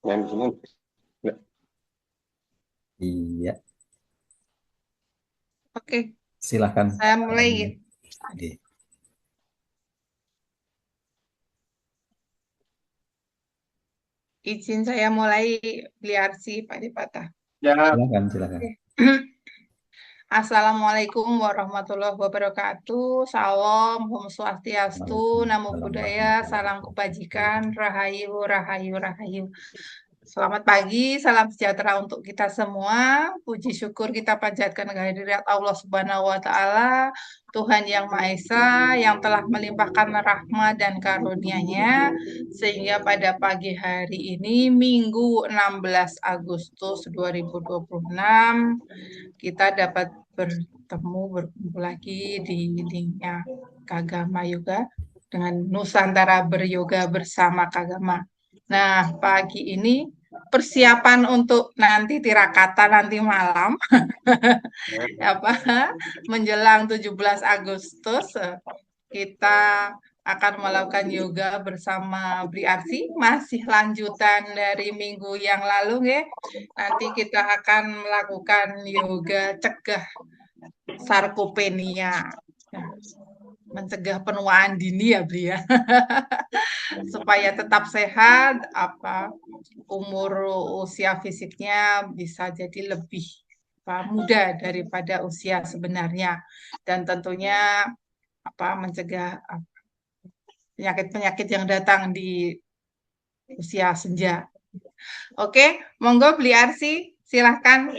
Yang di sini. Iya, Oke, silahkan. saya mulai. Oke, Izin saya mulai Bliarsi Pak Dipata. Ya, silahkan, silahkan. Oke. Assalamualaikum warahmatullahi wabarakatuh. Salam, Om Swastiastu, Namo Waalaikumsalam Buddhaya, warahmatullahi Salam wabarakatuh. Kebajikan, Rahayu, Rahayu, Rahayu. Selamat pagi, salam sejahtera untuk kita semua. Puji syukur kita panjatkan kehadirat Allah Subhanahu wa Ta'ala, Tuhan yang Maha Esa, yang telah melimpahkan rahmat dan karunia-Nya, sehingga pada pagi hari ini, Minggu 16 Agustus 2026, kita dapat bertemu, berkumpul lagi di linknya Kagama Yoga dengan Nusantara Beryoga bersama Kagama. Nah, pagi ini persiapan untuk nanti tirakata nanti malam apa menjelang 17 Agustus kita akan melakukan yoga bersama Bri Arsi, masih lanjutan dari minggu yang lalu ya. Nanti kita akan melakukan yoga cegah sarkopenia. Ya, mencegah penuaan dini ya Bri ya. Supaya tetap sehat, umur usia fisiknya bisa jadi lebih muda daripada usia sebenarnya, dan tentunya mencegah penyakit-penyakit yang datang di usia senja. Oke, monggo Bli Arsi, silahkan.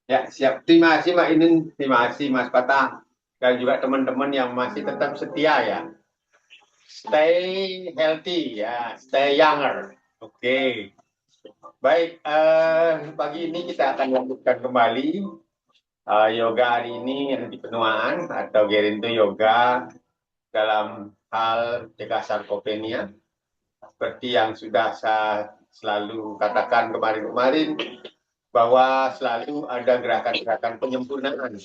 ya, siap. Terima kasih Mbak Inin, terima kasih Mas Patah, dan juga teman-teman yang masih tetap setia ya. Stay healthy ya, stay younger. Oke. Baik, pagi ini kita akan lanjutkan kembali yoga hari ini yang di penuaan atau gerinto yoga dalam hal cegah sarkopenia. Seperti yang sudah saya selalu katakan kemarin-kemarin, bahwa selalu ada gerakan-gerakan penyempurnaan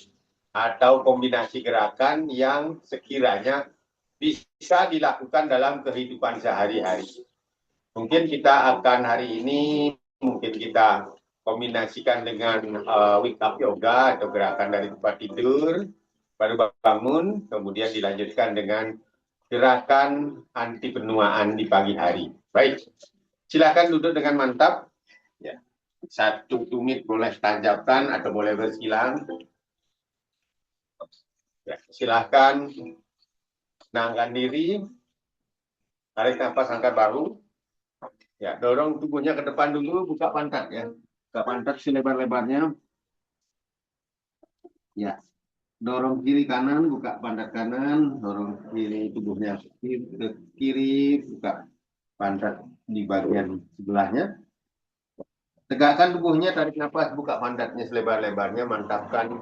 atau kombinasi gerakan yang sekiranya bisa dilakukan dalam kehidupan sehari-hari. Mungkin kita akan hari ini, mungkin kita kombinasikan dengan wake up yoga atau gerakan dari tempat tidur, baru bangun, kemudian dilanjutkan dengan gerakan anti penuaan di pagi hari. Baik, silakan duduk dengan mantap. Ya. Satu tumit boleh tancapkan atau boleh bersilang. Ya, silakan tenangkan diri, tarik nafas, angkat bahu. Ya, dorong tubuhnya ke depan dulu, buka pantat ya. Buka pantat selebar-lebarnya. Ya, dorong kiri kanan, buka pantat kanan, dorong kiri tubuhnya ke kiri, buka pantat di bagian sebelahnya. Tegakkan tubuhnya, tarik nafas, buka pantatnya selebar-lebarnya, mantapkan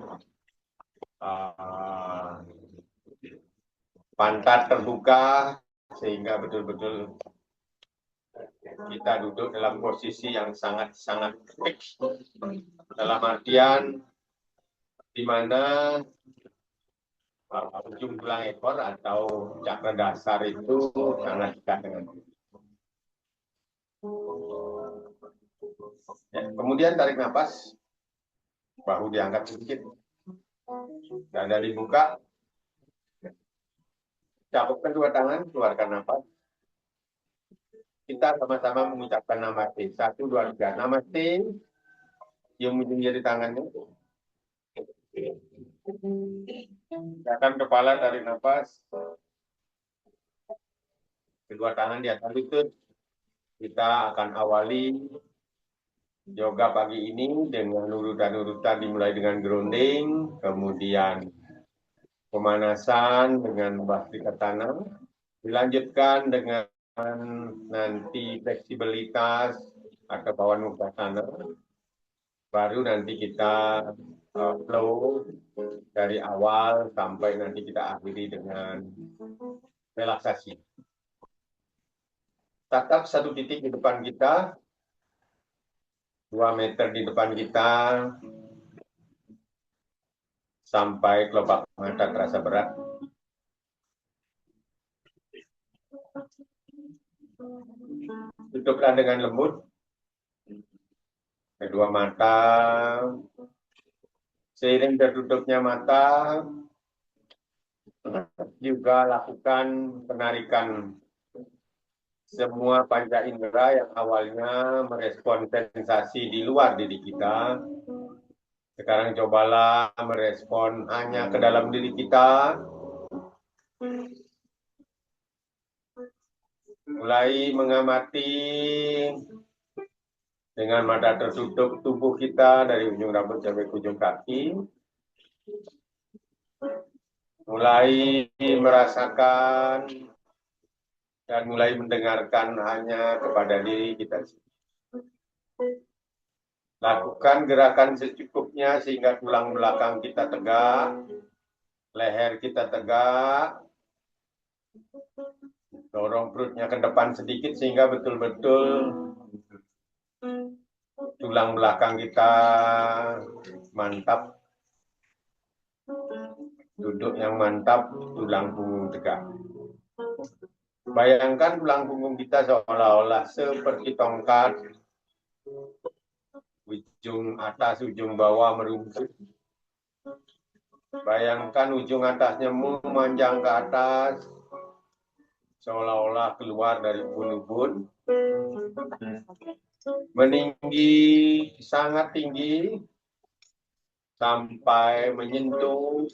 pantat terbuka sehingga betul-betul kita duduk dalam posisi yang sangat-sangat fix. Dalam artian di mana ujung tulang ekor atau cakra dasar itu sangat dekat dengan ya, kemudian tarik nafas, bahu diangkat sedikit, dada dibuka, capupkan dua tangan, keluarkan nafas. Kita sama-sama mengucapkan namaste. 1, 2, 3. Namaste. Yang ujung jari tangannya. Gerakan kepala, tarik nafas. Kedua tangan di atas lutut. Kita akan awali yoga pagi ini dengan urutan-urutan dimulai dengan grounding, kemudian pemanasan dengan basuh ke tanah, dilanjutkan dengan nanti fleksibilitas atau bawaan muka tanah, baru nanti kita flow dari awal sampai nanti kita akhiri dengan relaksasi. Tatap satu titik di depan kita, 2 meter di depan kita, sampai kelopak mata terasa berat. Tutuplah dengan lembut kedua mata. Seiring tertutupnya mata, juga lakukan penarikan semua panca indera yang awalnya merespon sensasi di luar diri kita. Sekarang cobalah merespon hanya ke dalam diri kita. Mulai mengamati dengan mata tertutup tubuh kita dari ujung rambut sampai ke ujung kaki. Mulai merasakan dan mulai mendengarkan hanya kepada diri kita. Lakukan gerakan secukupnya sehingga tulang belakang kita tegak, leher kita tegak, dorong perutnya ke depan sedikit sehingga betul-betul tulang belakang kita mantap, duduk yang mantap, tulang punggung tegak. Bayangkan tulang punggung kita seolah-olah seperti tongkat, ujung atas, ujung bawah merumput. Bayangkan ujung atasnya memanjang ke atas, seolah-olah keluar dari ubun-ubun, meninggi, sangat tinggi, sampai menyentuh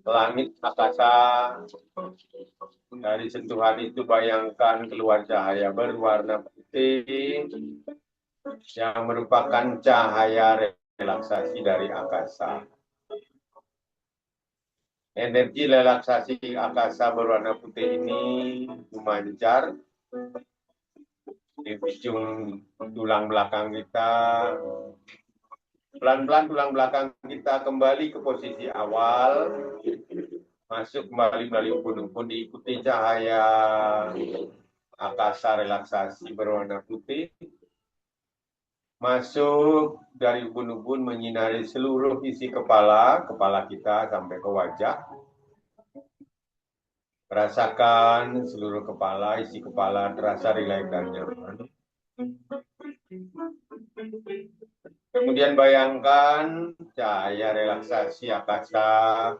langit akasa. Dari sentuhan itu bayangkan keluar cahaya berwarna putih yang merupakan cahaya relaksasi dari akasa. Energi relaksasi akasa berwarna putih ini memancar di ujung tulang belakang kita. Pelan-pelan tulang belakang kita kembali ke posisi awal, masuk kembali melalui ubun-ubun, diikuti cahaya akasa relaksasi berwarna putih, masuk dari ubun-ubun menyinari seluruh isi kepala kita sampai ke wajah. Rasakan seluruh kepala, isi kepala terasa rileks dan nyaman. Kemudian bayangkan cahaya relaksasi akasa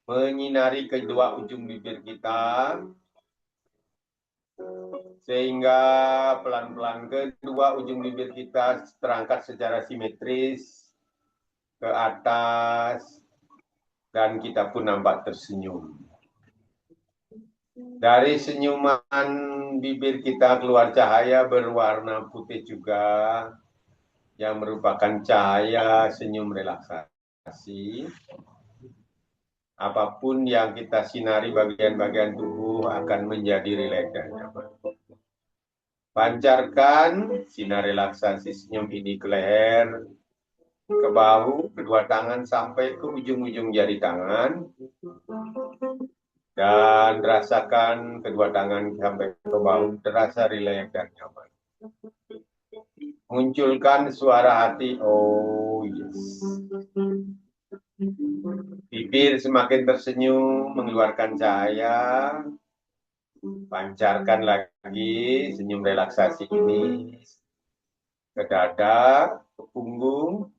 menyinari kedua ujung bibir kita, sehingga pelan-pelan kedua ujung bibir kita terangkat secara simetris ke atas, dan kita pun nampak tersenyum. Dari senyuman bibir kita keluar cahaya berwarna putih juga, yang merupakan cahaya senyum relaksasi. Apapun yang kita sinari bagian-bagian tubuh akan menjadi rileks dan nyaman. Pancarkan sinar relaksasi senyum ini ke leher, ke bahu, kedua tangan sampai ke ujung-ujung jari tangan. Dan rasakan kedua tangan sampai ke bahu terasa rileks dan nyaman. Munculkan suara hati, oh yes. Bibir semakin tersenyum, mengeluarkan cahaya. Pancarkan lagi senyum relaksasi ini ke dada, ke punggung,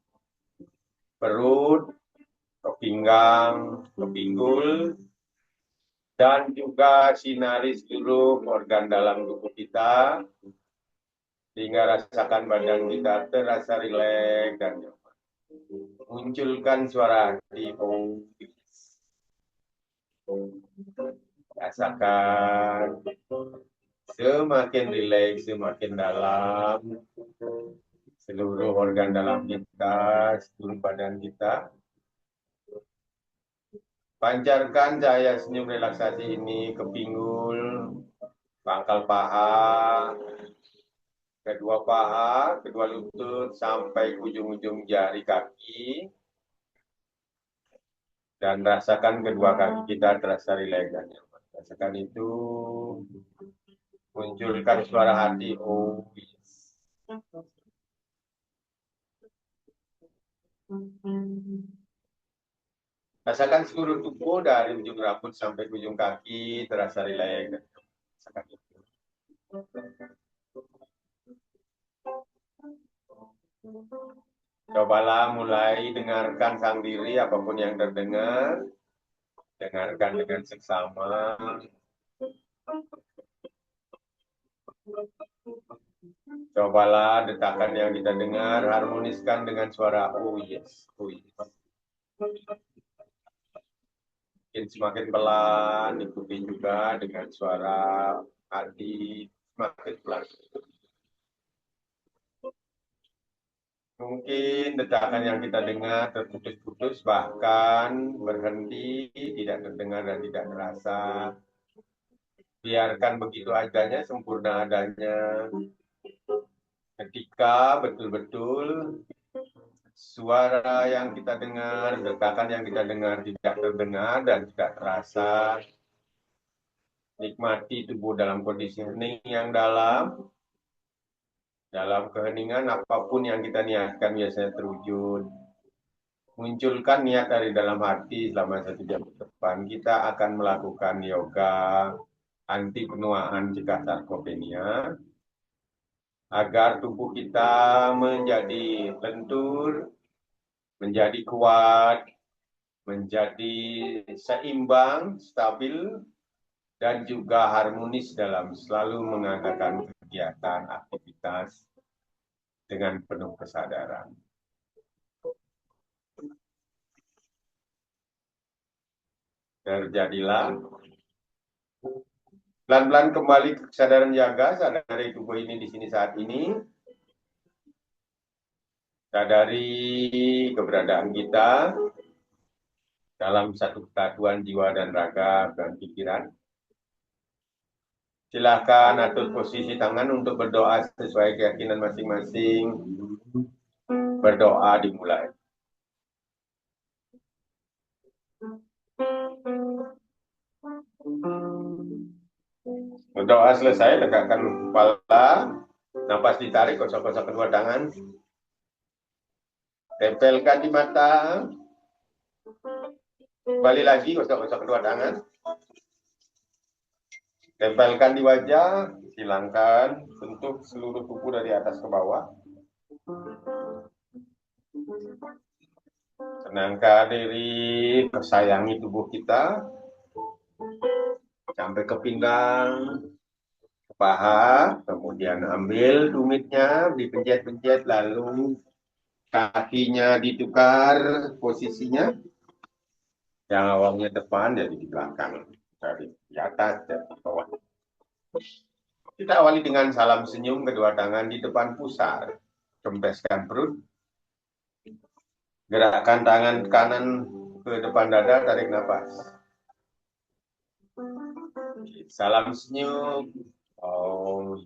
perut, ke pinggang, ke pinggul, dan juga sinari seluruh organ dalam tubuh kita, sehingga rasakan badan kita terasa rileks dan nyaman. Munculkan suara hati, oh, rasakan semakin rileks, semakin dalam, seluruh organ dalam kita, seluruh badan kita. Pancarkan cahaya senyum relaksasi ini ke pinggul, pangkal paha, kedua paha, kedua lutut, sampai ujung-ujung jari kaki. Dan rasakan kedua kaki kita terasa rileks dan nyaman. Rasakan itu. Munculkan suara hati, oh yes. Rasakan seluruh tubuh dari ujung rambut sampai ujung kaki terasa rileks. Rasakan itu. Cobalah mulai dengarkan sang diri, apapun yang terdengar, dengarkan dengan seksama. Cobalah detakan yang kita dengar, harmoniskan dengan suara oh yes, oh yes. Mungkin semakin pelan, ikuti juga dengan suara hati semakin pelan. Mungkin detakan yang kita dengar terputus-putus, bahkan berhenti, tidak terdengar dan tidak terasa. Biarkan begitu adanya, sempurna adanya. Ketika betul-betul suara yang kita dengar, detakan yang kita dengar tidak terdengar dan tidak terasa, nikmati tubuh dalam kondisi hening yang dalam. Dalam keheningan, apapun yang kita niatkan biasanya terwujud. Munculkan niat dari dalam hati selama 1 jam ke depan. Kita akan melakukan yoga anti penuaan cegah sarkopenia agar tubuh kita menjadi lentur, menjadi kuat, menjadi seimbang, stabil, dan juga harmonis dalam selalu mengadakan kegiatan aktivitas dengan penuh kesadaran. Terjadilah pelan-pelan kembali ke kesadaran jaga, sadari tubuh ini di sini saat ini, sadari keberadaan kita dalam satu kesatuan jiwa dan raga dan pikiran. Silakan atur posisi tangan untuk berdoa sesuai keyakinan masing-masing. Berdoa dimulai. Berdoa selesai, tegakkan kepala, napas ditarik, gosok-gosok kedua tangan. Tempelkan di mata. Kembali lagi, gosok-gosok kedua tangan. Tempelkan di wajah, hilangkan bentuk seluruh tubuh dari atas ke bawah. Tenangkan diri, sayangi tubuh kita. Sampai ke pinggang, ke paha, kemudian ambil tumitnya, dipencet-pencet, lalu kakinya ditukar posisinya. Yang awalnya depan jadi di belakang, dari di atas dan di bawah. Kita awali dengan salam senyum, kedua tangan di depan pusar. Kempeskan perut. Gerakkan tangan kanan ke depan dada, tarik nafas. Salam senyum. Oh.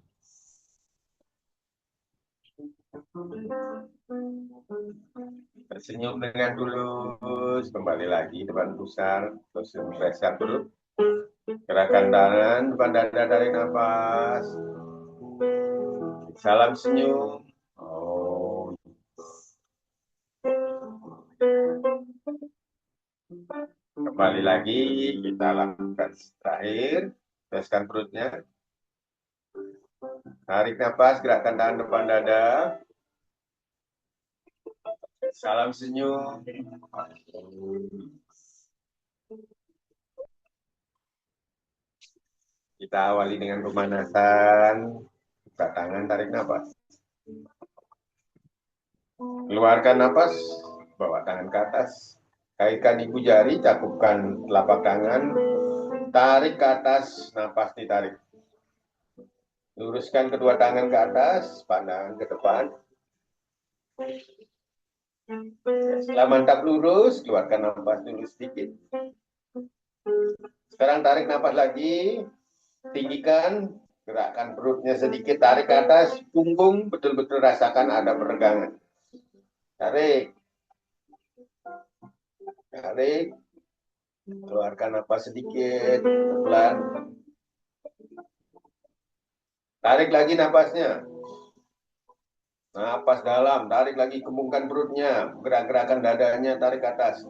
Tersenyum dengan tulus, kembali lagi depan pusar, terus kempeskan perut. Gerakan tangan depan dada, tarik nafas. Salam senyum. Oh. Kembali lagi, kita lakukan terakhir. Kempeskan perutnya. Tarik nafas, gerakkan tangan depan dada. Salam senyum. Kita awali dengan pemanasan. Buka tangan, tarik nafas. Keluarkan nafas, bawa tangan ke atas. Kaitkan ibu jari, cakupkan telapak tangan. Tarik ke atas, nafas ditarik. Luruskan kedua tangan ke atas, pandangan ke depan. Setelah mantap lurus, keluarkan nafas dulu sedikit. Sekarang tarik nafas lagi, tinggikan, gerakkan perutnya sedikit, tarik ke atas, punggung betul-betul rasakan ada peregangan. Tarik, tarik, keluarkan nafas sedikit, pelan. Tarik lagi nafasnya. Napas dalam, tarik lagi, kembungkan perutnya, gerak-gerakan dadanya, tarik ke atas.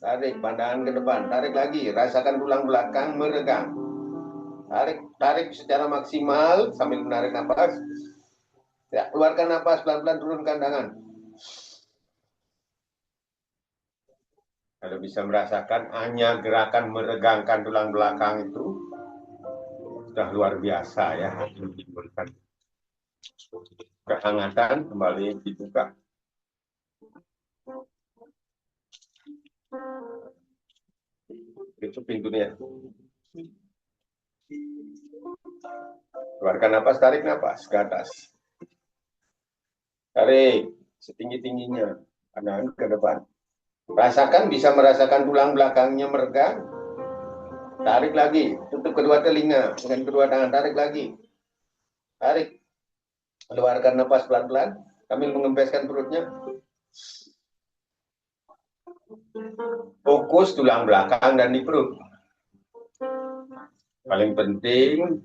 Tarik, pandangan ke depan, tarik lagi, rasakan tulang belakang meregang. Tarik, tarik secara maksimal sambil menarik nafas. Ya, keluarkan nafas, pelan-pelan turunkan tangan. Kalau bisa merasakan hanya gerakan meregangkan tulang belakang itu sudah luar biasa ya, menimbulkan kehangatan. Kembali dibuka. Itu pintunya. Keluarkan napas, tarik napas ke atas. Tarik setinggi-tingginya, kanan ke depan. Rasakan, bisa merasakan tulang belakangnya meregang. Tarik lagi, tutup kedua telinga dengan kedua tangan, tarik lagi. Tarik. Keluarkan napas pelan-pelan, sambil mengempeskan perutnya. Fokus tulang belakang dan di perut. Paling penting,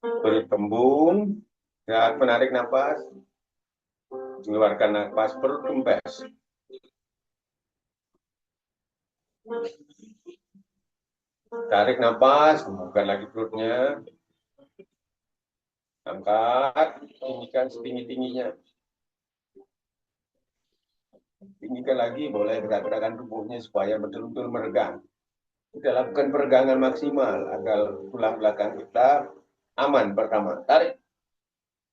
perut kembung, dan menarik napas. Mengeluarkan napas, perut kempes. Tarik napas, buka lagi perutnya. Angkat, tinggikan setinggi-tingginya. Tinggikan lagi, boleh gerak-gerakan tubuhnya supaya betul-betul meregang. Kita lakukan peregangan maksimal agar tulang belakang kita aman. Pertama, tarik,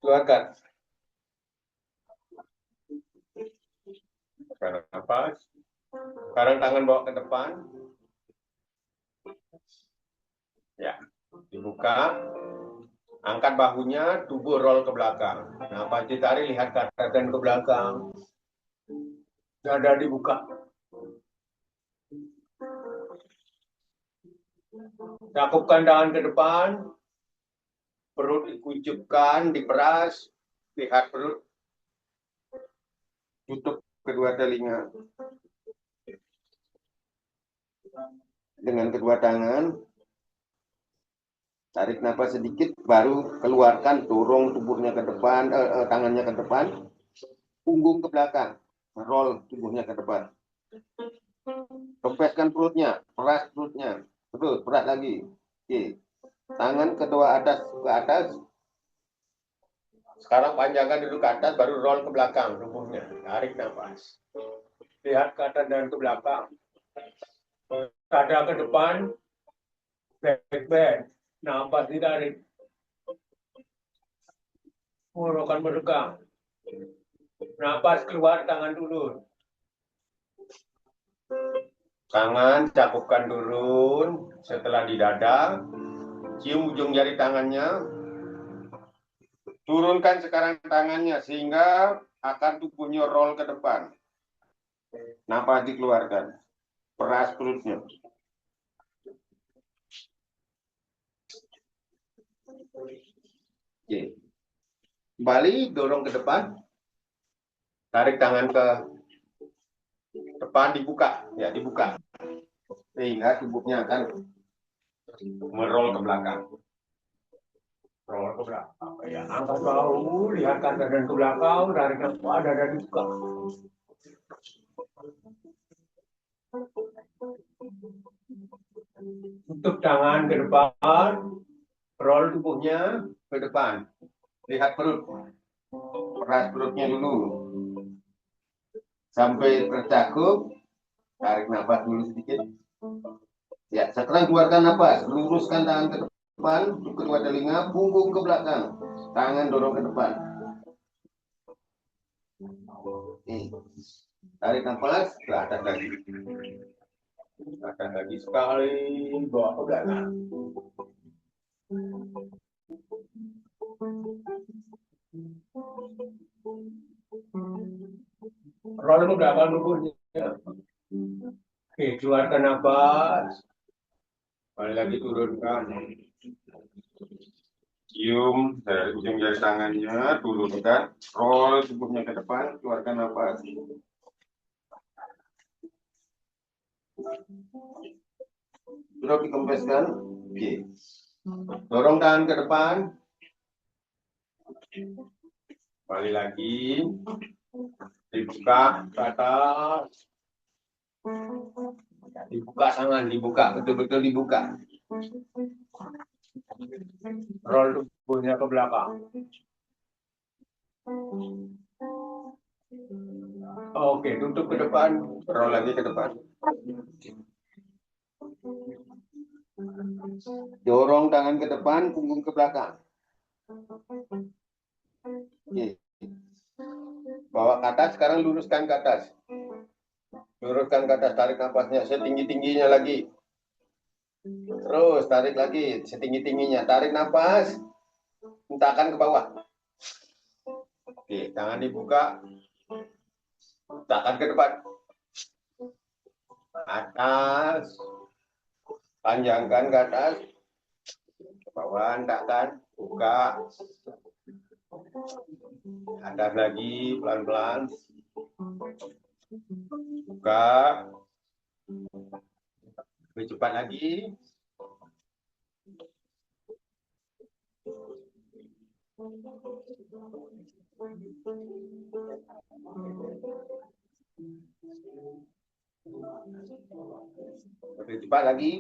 keluarkan. Tarik napas. Sekarang tangan bawa ke depan. Ya, dibuka. Angkat bahunya, tubuh roll ke belakang. Napas ditarik, lihat ke atas dan ke belakang. Dada dibuka. Cakupkan tangan ke depan. Perut dikucupkan, diperas. Lihat perut. Tutup kedua telinga. Dengan kedua tangan. Tarik nafas sedikit, baru keluarkan, dorong tubuhnya ke depan, tangannya ke depan, punggung ke belakang, roll tubuhnya ke depan. Kempeskan perutnya, peras perutnya, betul, berat lagi. Oke, tangan kedua atas ke atas. Sekarang panjangkan dulu ke atas, baru roll ke belakang tubuhnya. Tarik nafas. Lihat ke atas dan ke belakang. Dada ke depan, back. Nafas ditarik. Tenggorokan meregang. Napas keluar, tangan turun. Tangan cakupkan turun. Setelah di dada, cium ujung jari tangannya. Turunkan sekarang tangannya sehingga akan tubuhnya roll ke depan. Napas dikeluarkan. Peras perutnya. Oke. Kembali dorong ke depan. Tarik tangan ke depan, dibuka. Ya, dibuka. Sehingga tubuhnya akan merol ke belakang. Roll ke belakang. Ya, angkat bahu, lihat ke atas dan ke belakang, tarik nafas, dada dibuka. Tutup tangan ke depan, roll tubuhnya ke depan. Lihat perut. Peras perutnya dulu. Sampai tercakup, tarik nafas dulu sedikit. Ya, sekarang keluarkan nafas, luruskan tangan ke depan, kedua telinga, punggung ke belakang, tangan dorong ke depan. Oke. Tarik nafas ke atas lagi. Atas lagi sekali, bawa ke belakang. Roll ke belakang tubuhnya. Oke, keluarkan nafas. Kembali lagi turunkan. Cium dari ujung jari tangannya, turunkan. Roll tubuhnya ke depan, keluarkan nafas. Sudah dikempeskan. Oke. Dorong tangan ke depan. Kembali lagi. Dibuka ke atas. Dibuka tangan, dibuka, betul-betul dibuka. Roll tubuhnya ke belakang. Oke, tutup ke depan, roll lagi ke depan. Dorong tangan ke depan, punggung ke belakang. Oke. Bawa ke atas, sekarang luruskan ke atas. Luruskan ke atas, tarik nafasnya setinggi-tingginya lagi. Terus tarik lagi setinggi-tingginya. Tarik nafas, hentakan ke bawah. Oke, tangan dibuka. Hentakan ke depan. Atas. Panjangkan ke atas. Ke bawah, hentakan. Buka. Atas lagi, pelan-pelan. Buka. Lebih cepat lagi. Lebih cepat lagi.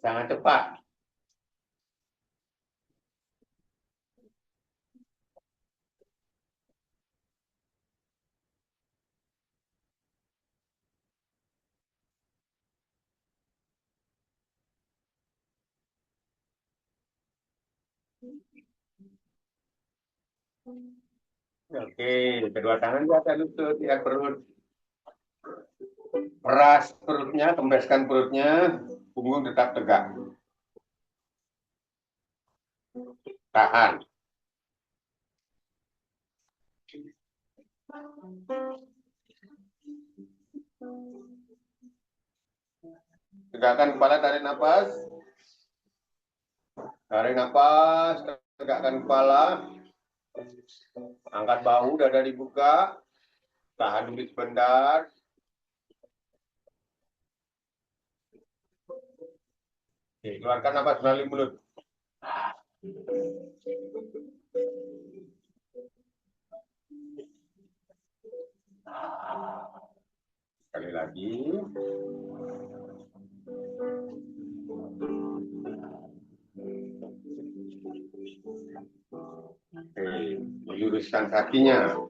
Sangat cepat. Oke, kedua tangan di atas lutut, ya perut. Peras perutnya, kempeskan perutnya, punggung tetap tegak. Tahan. Tegakkan kepala, tarik nafas. Tarik nafas, tegakkan kepala. Angkat bahu, dada dibuka. Tahan dulu sebentar. Oke, keluarkan nafas melalui mulut. Sekali lagi. Oke, meluruskan kakinya.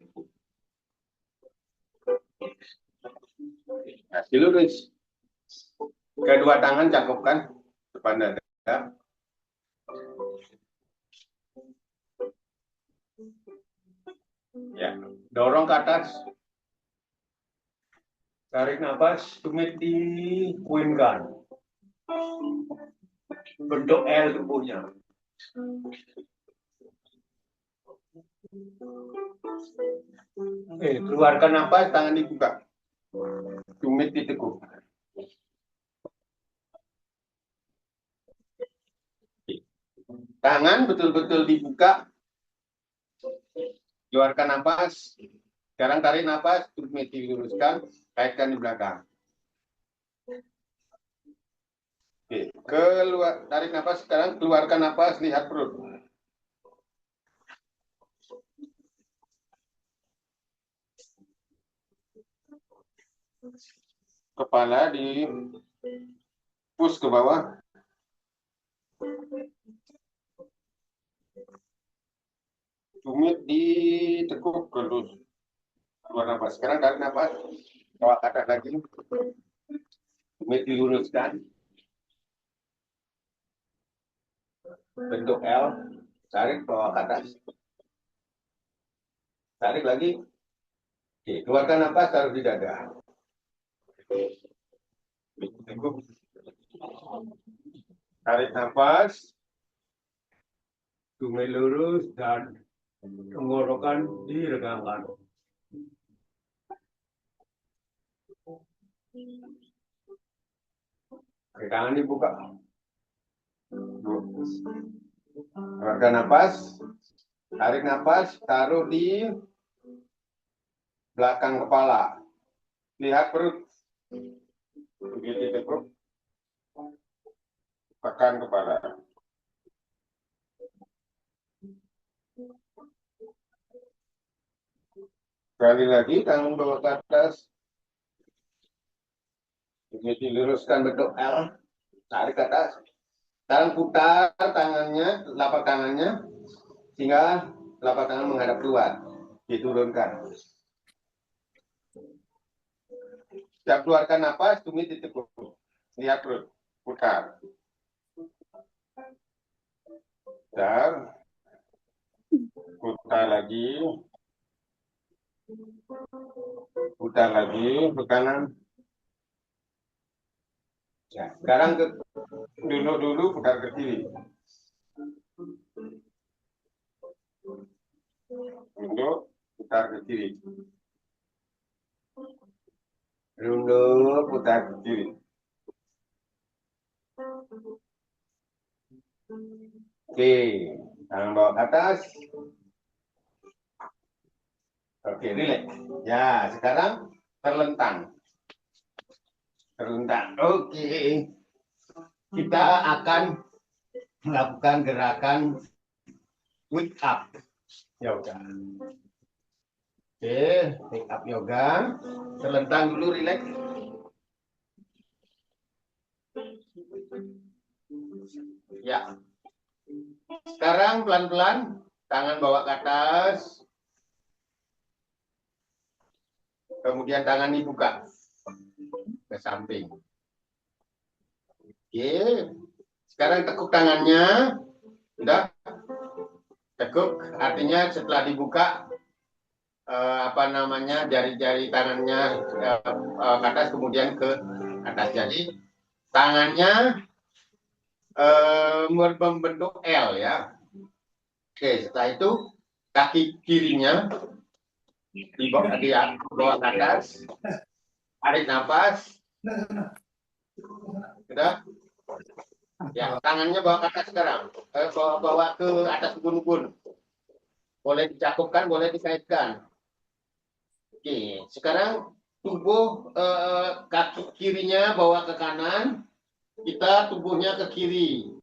Kaki lurus. Kedua tangan cakupkan depan dada. Ya, dorong ke atas. Tarik nafas, tumit di Queen Gun. Bentuk L tubuhnya. Oke, keluarkan nafas, tangan dibuka. Tumit ditekuk. Tangan betul-betul dibuka. Keluarkan nafas. Sekarang tarik nafas, tumit diluruskan, kaitkan di belakang. Oke, tarik nafas, sekarang keluarkan nafas, lihat perut. Kepala di push ke bawah. Tumit ditekuk keluar nafas. Sekarang tarik nafas, bawa ke atas lagi. Tumit diluruskan. Bentuk L, tarik bawa ke atas. Tarik lagi. Oke, keluarkan nafas, taruh di dada. Tekuk. Tarik nafas. Tumit lurus dan tenggorokan diregangkan. Oke, tangan dibuka. Keluarkan nafas. Tarik nafas, taruh di belakang kepala. Lihat perut. Begitu ditekuk. Tekan kepala. Sekali lagi, tangan bawah ke atas. Ini diluruskan bentuk L. Tarik ke atas. Sekarang putar tangannya, telapak tangannya, sehingga telapak tangan menghadap keluar. Diturunkan. Setiap keluarkan napas, tumit ditekuk. Lihat perut. Putar. Putar. Putar lagi. Putar lagi ke kanan. Ya, sekarang dulu putar ke kiri. Duduk, putar ke kiri. Duduk, putar ke kiri. Oke, tangan bawa ke atas. Oke, relax. Ya, sekarang terlentang. Terlentang. Oke. Kita akan melakukan gerakan wake up yoga. Oke, wake up yoga. Terlentang dulu, relax. Ya. Sekarang pelan-pelan tangan bawa ke atas. Kemudian tangan dibuka ke samping. Oke. Sekarang tekuk tangannya. Sudah. Tekuk artinya setelah dibuka jari-jari tangannya ke atas kemudian ke atas. Jadi tangannya membentuk L ya. Oke, setelah itu kaki kirinya dibawa ke atas. Tarik nafas. Sudah. Ya, tangannya bawa ke atas sekarang. Bawa ke atas ubun-ubun. Boleh dicakupkan, boleh dikaitkan. Oke, sekarang tubuh kaki kirinya bawa ke kanan, kita tubuhnya ke kiri.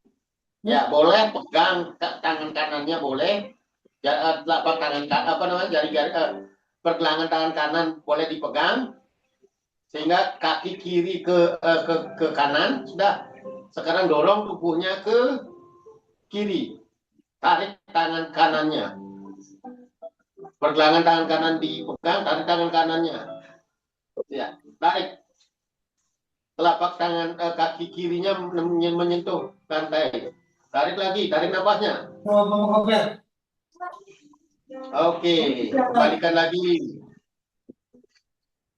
Ya, boleh pegang tangan kanannya boleh. Ya, telapak tangan jari-jari pergelangan tangan kanan boleh dipegang sehingga kaki kiri ke kanan. Sudah. Sekarang dorong tubuhnya ke kiri. Tarik tangan kanannya. Pergelangan tangan kanan dipegang, tarik tangan kanannya. Ya, tarik. Telapak tangan kaki kirinya menyentuh lantai. Tarik lagi, tarik napasnya. Oke, kembalikan lagi.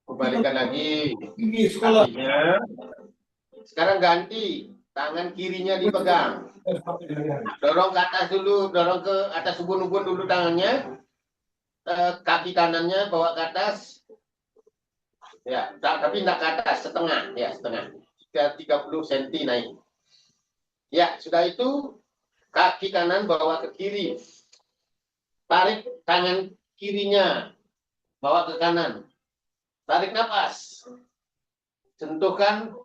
Kembalikan lagi. Kakinya. Sekarang ganti. Tangan kirinya dipegang. Dorong ke atas dulu, dorong ke atas ubun-ubun dulu tangannya. Kaki kanannya bawa ke atas. Ya, tapi tidak ke atas, setengah. Ya, setengah. 30 cm naik. Ya, sudah itu kaki kanan bawa ke kiri. Tarik tangan kirinya, bawa ke kanan. Tarik nafas. Sentuhkan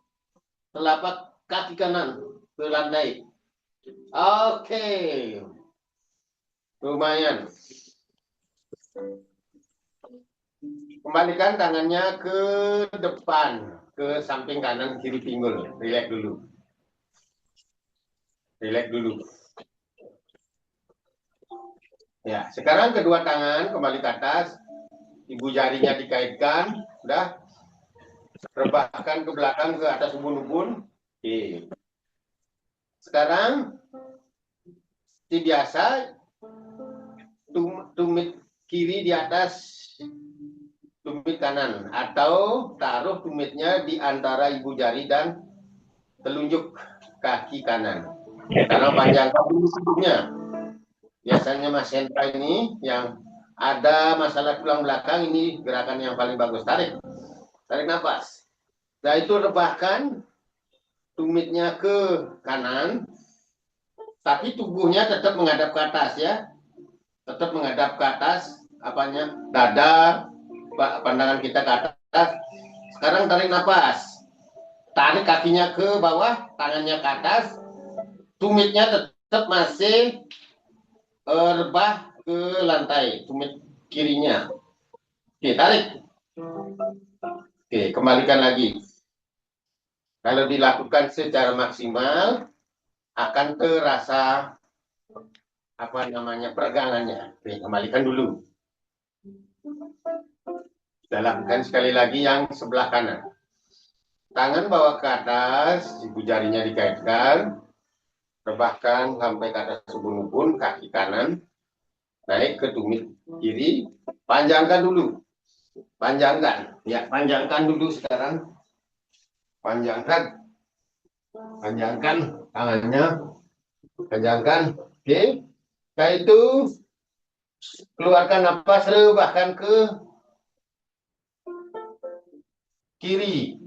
telapak kaki kanan ke lantai. Oke. Lumayan. Kembalikan tangannya ke depan, ke samping kanan kiri pinggul. Relax dulu. Relax dulu. Ya, sekarang kedua tangan kembali ke atas. Ibu jarinya dikaitkan, udah. Rebahkan ke belakang ke atas ubun-ubun. Oke. Sekarang seperti biasa tumit kiri di atas tumit kanan atau taruh tumitnya di antara ibu jari dan telunjuk kaki kanan. Karena panjangkan dulu tubuhnya. Biasanya Mas Hendra ini yang ada masalah tulang belakang, ini gerakan yang paling bagus. Tarik. Tarik nafas. Nah itu rebahkan tumitnya ke kanan, tapi tubuhnya tetap menghadap ke atas ya. Tetap menghadap ke atas, dada, pandangan kita ke atas. Sekarang tarik nafas. Tarik kakinya ke bawah, tangannya ke atas. Tumitnya tetap masih rebah ke lantai, tumit kirinya. Oke, tarik. Oke, kembalikan lagi. Kalau dilakukan secara maksimal, akan terasa apa namanya peregangannya. Oke, kembalikan dulu. Kita lakukan sekali lagi yang sebelah kanan. Tangan bawa ke atas, ibu jarinya dikaitkan, rebahkan sampai ke atas ubun-ubun, kaki kanan, naik ke tumit kiri, panjangkan dulu. Panjangkan, ya panjangkan dulu sekarang. Panjangkan, panjangkan tangannya, panjangkan. Oke, setelah itu keluarkan napas, rebahkan ke kiri.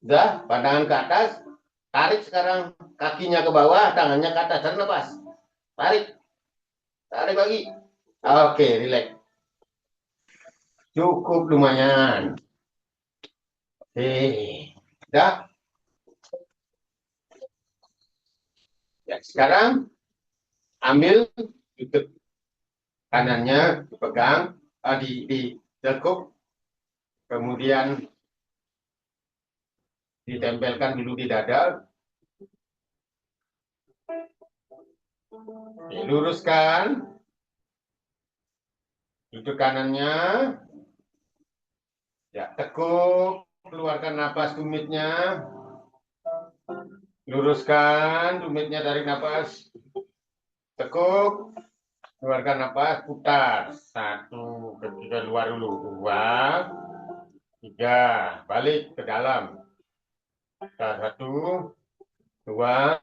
Udah, pandangan ke atas, tarik sekarang kakinya ke bawah, tangannya ke atas, tarik napas. Tarik, tarik lagi. Oke, relax. Cukup lumayan. Oke, udah. Ya, sekarang ambil lutut kanannya dipegang, ditekuk, kemudian ditempelkan dulu di dada. Oke, luruskan lutut kanannya. Ya, tekuk, keluarkan napas tumitnya. Luruskan tumitnya, tarik napas. Tekuk, keluarkan napas, putar. 1, ketiga, luar dulu. 2, 3, balik ke dalam. 1, 2,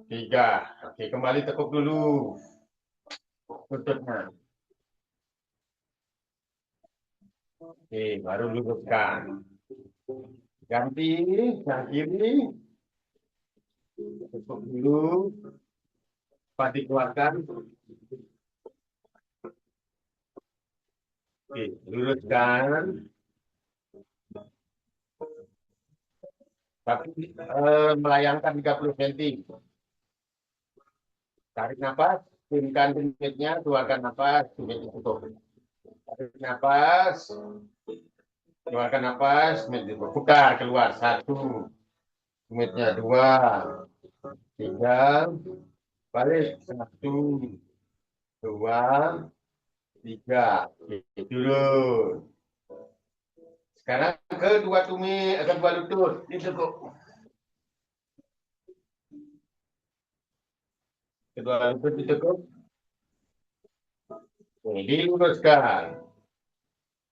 3. Oke, kembali tekuk dulu lututnya. Oke, baru luruskan. Ganti yang kiri. Tekuk dulu. Cepat dikeluarkan. Oke, luruskan. Tapi melayangkan 30 cm. Tarik nafas, turunkan tumitnya, keluarkan nafas, tumit ditutup. Tarik nafas, keluarkan nafas, tumit ditutup. Putar keluar, 1, tumitnya 2, 3, balik 1, 2, 3, turun. Sekarang kedua tumit, kedua lutut ditekuk. Kedua lutut ditekuk. Diluruskan.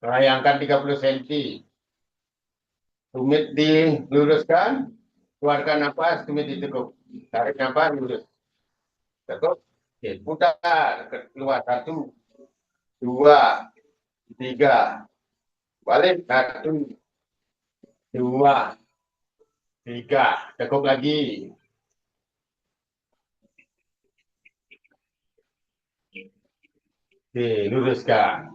Layangkan 30 cm. Tumit diluruskan, keluarkan nafas, tumit ditekuk. Tarik nafas, lurus. Tekuk, oke, putar, keluar 1, 2, 3. Balik 1, 2, 3. Tekuk lagi. Oke, luruskan.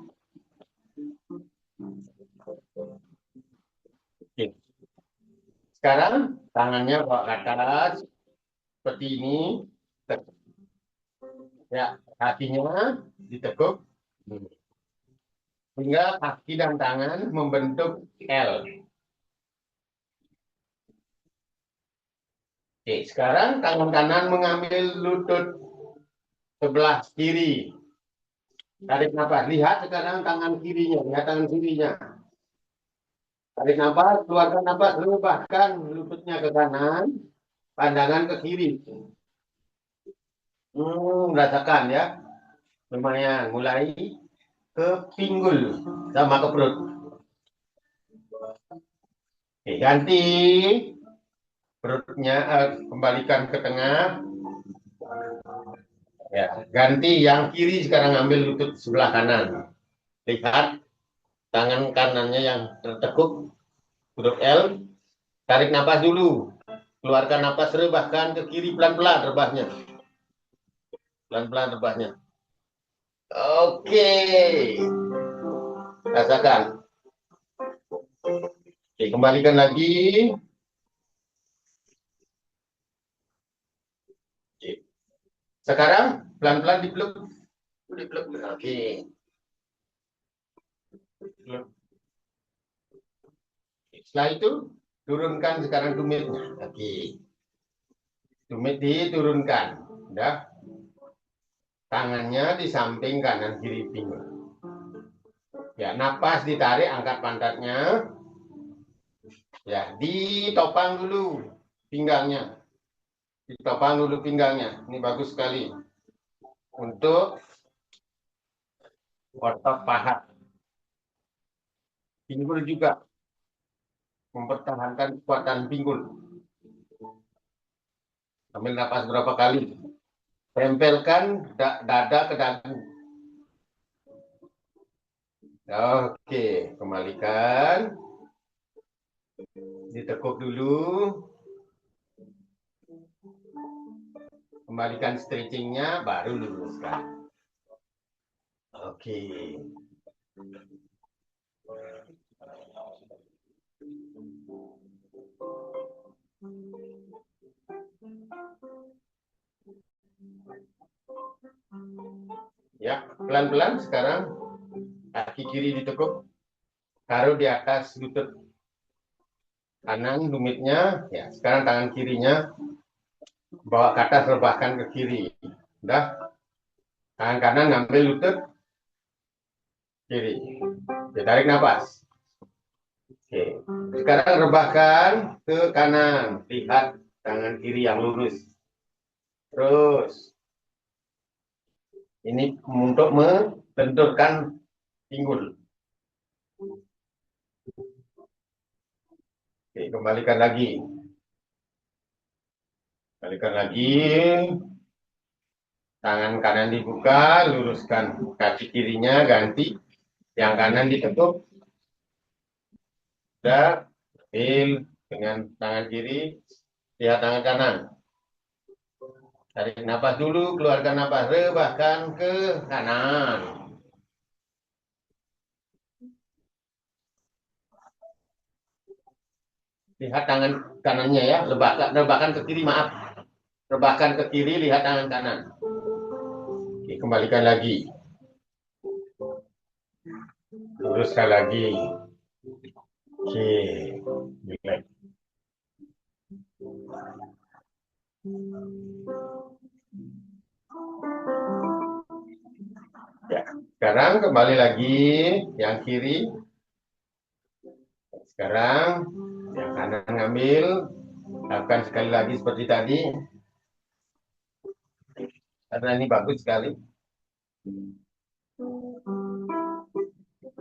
Oke. Sekarang tangannya bawa ke atas seperti ini. Ya, kakinya ditekuk hingga kaki dan tangan membentuk L. Oke, sekarang tangan kanan mengambil lutut sebelah kiri. Tarik nafas. Lihat sekarang tangan kirinya. Lihat tangan kirinya. Tarik nafas, keluarkan nafas, rebahkan lututnya ke kanan, pandangan ke kiri. Rasakan ya. Lumayan, mulai ke pinggul sama ke perut. Oke, ganti perutnya, kembalikan ke tengah. Ya, ganti yang kiri sekarang ambil lutut sebelah kanan. Lihat tangan kanannya yang tertekuk huruf L. Tarik nafas dulu. Keluarkan nafas, rebahkan ke kiri pelan-pelan rebahnya. Pelan-pelan rebahnya. Oke. Rasakan. Oke, kembalikan lagi. Oke. Sekarang pelan-pelan dipeluk. Oke. Setelah itu turunkan sekarang tumitnya. Oke. Tumit diturunkan. Udah. Tangannya di samping kanan kiri pinggul. Ya, napas ditarik, angkat pantatnya. Ya, ditopang dulu pinggangnya. Ditopang dulu pinggangnya. Ini bagus sekali. Untuk otot paha. Pinggul juga. Mempertahankan kekuatan pinggul. Ambil napas berapa kali. Tempelkan dada ke dagu. Oke, kembalikan. Ditekuk dulu. Kembalikan stretchingnya, baru luruskan. Oke. Ya, pelan-pelan sekarang kaki kiri ditekuk, taruh di atas lutut kanan, tumitnya. Ya, sekarang tangan kirinya bawa ke atas, rebahkan ke kiri. Udah, tangan kanan ngambil lutut kiri. Oke, tarik nafas. Oke, sekarang rebahkan ke kanan. Lihat tangan kiri yang lurus. Terus, ini untuk membenturkan pinggul. Oke, kembalikan lagi. Kembalikan lagi. Tangan kanan dibuka, luruskan kaki kirinya, ganti. Yang kanan ditekuk. Sudah, ambil dengan tangan kiri, lihat tangan kanan. Tarik nafas dulu, keluarkan nafas, rebahkan ke kanan. Lihat tangan kanannya ya, rebahkan ke kiri, maaf. Rebahkan ke kiri, lihat tangan kanan. Oke, kembalikan lagi. Luruskan lagi. Oke, relax. Ya, sekarang kembali lagi yang kiri. Sekarang yang kanan ngambil, lakukan sekali lagi seperti tadi. Karena ini bagus sekali.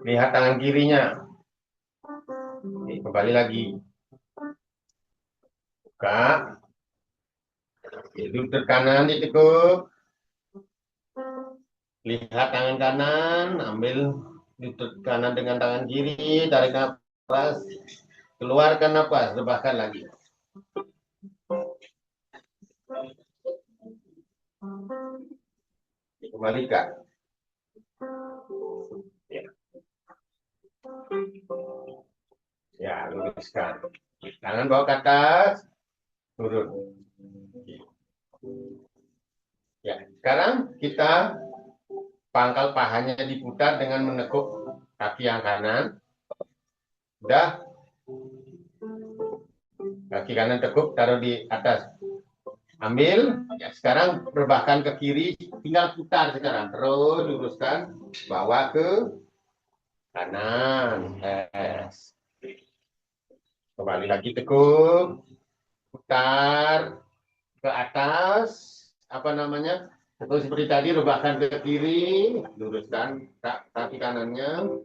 Lihat tangan kirinya. Oke, kembali lagi. Buka. Lutut kanan ditekuk. Lihat tangan kanan, ambil lutut kanan dengan tangan kiri, tarik nafas, keluarkan nafas, rebahkan lagi. Kembalikan. Ya. Ya, luruskan. Tangan bawa ke atas, turun. Ya, sekarang kita pangkal pahanya diputar dengan menekuk kaki yang kanan. Udah. Kaki kanan tekuk, taruh di atas. Ambil. Ya, sekarang rebahkan ke kiri, tinggal putar sekarang. Terus luruskan, bawa ke kanan. Yes. Kembali lagi tekuk, putar ke atas. Apa namanya? Terus seperti tadi, rebahkan ke kiri, luruskan kaki kanannya.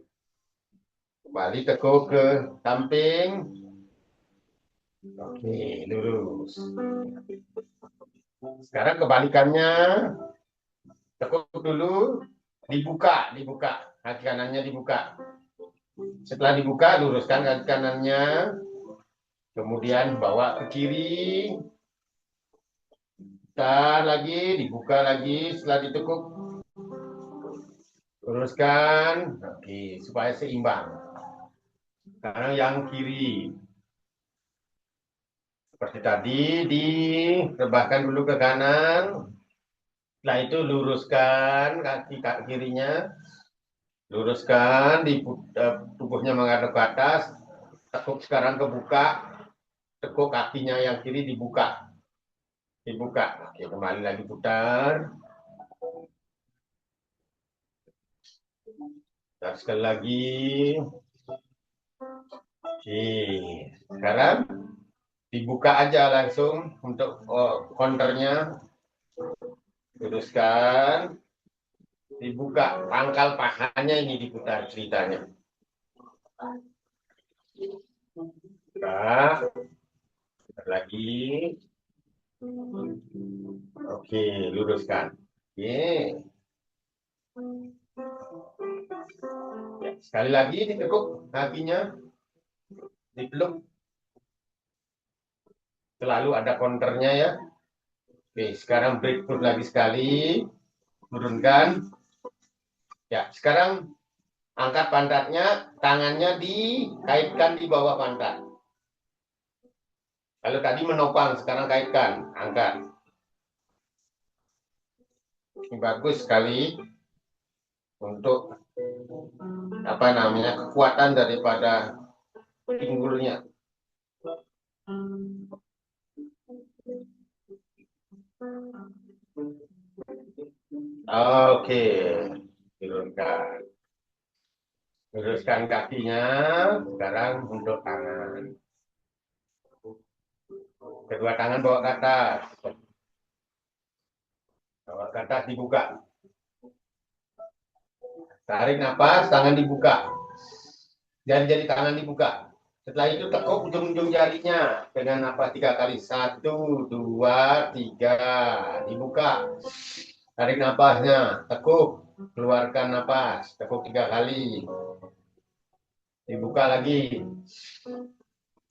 Kembali tekuk ke samping. Oke, lurus. Sekarang kebalikannya, tekuk dulu, dibuka, kaki kanannya dibuka. Setelah dibuka, luruskan kaki kanannya, kemudian bawa ke kiri, putar lagi, dibuka lagi, setelah ditekuk, luruskan, oke, supaya seimbang. Sekarang yang kiri. Seperti tadi, direbahkan dulu ke kanan. Setelah itu luruskan kaki kirinya. Luruskan, tubuhnya menghadap ke atas. Tekuk sekarang kebuka. Tekuk kakinya yang kiri dibuka. Dibuka. Oke, kembali lagi putar. Dan sekali lagi. Oke, sekarang dibuka aja langsung untuk counternya. Luruskan. Dibuka. Pangkal pahanya ini diputar ceritanya. Buka. Lagi. Oke, luruskan. Oke. Ya, sekali lagi ditekuk kakinya, dipeluk. Selalu ada counternya ya. Oke, sekarang breakthrough lagi sekali. Turunkan. Ya, sekarang angkat pantatnya, tangannya dikaitkan di bawah pantat. Kalau tadi menopang, sekarang kaitkan, angkat. Ini bagus sekali untuk apa namanya kekuatan daripada pinggulnya. Oke, turunkan. Luruskan kakinya. Sekarang untuk tangan. Kedua tangan bawa ke atas. Bawa ke atas dibuka. Tarik nafas, tangan dibuka. Jari-jari tangan dibuka. Setelah itu tekuk ujung-ujung jarinya dengan nafas 3 kali. 1, 2, 3. Dibuka. Tarik nafasnya. Tekuk. Keluarkan nafas. Tekuk 3 kali. Dibuka lagi.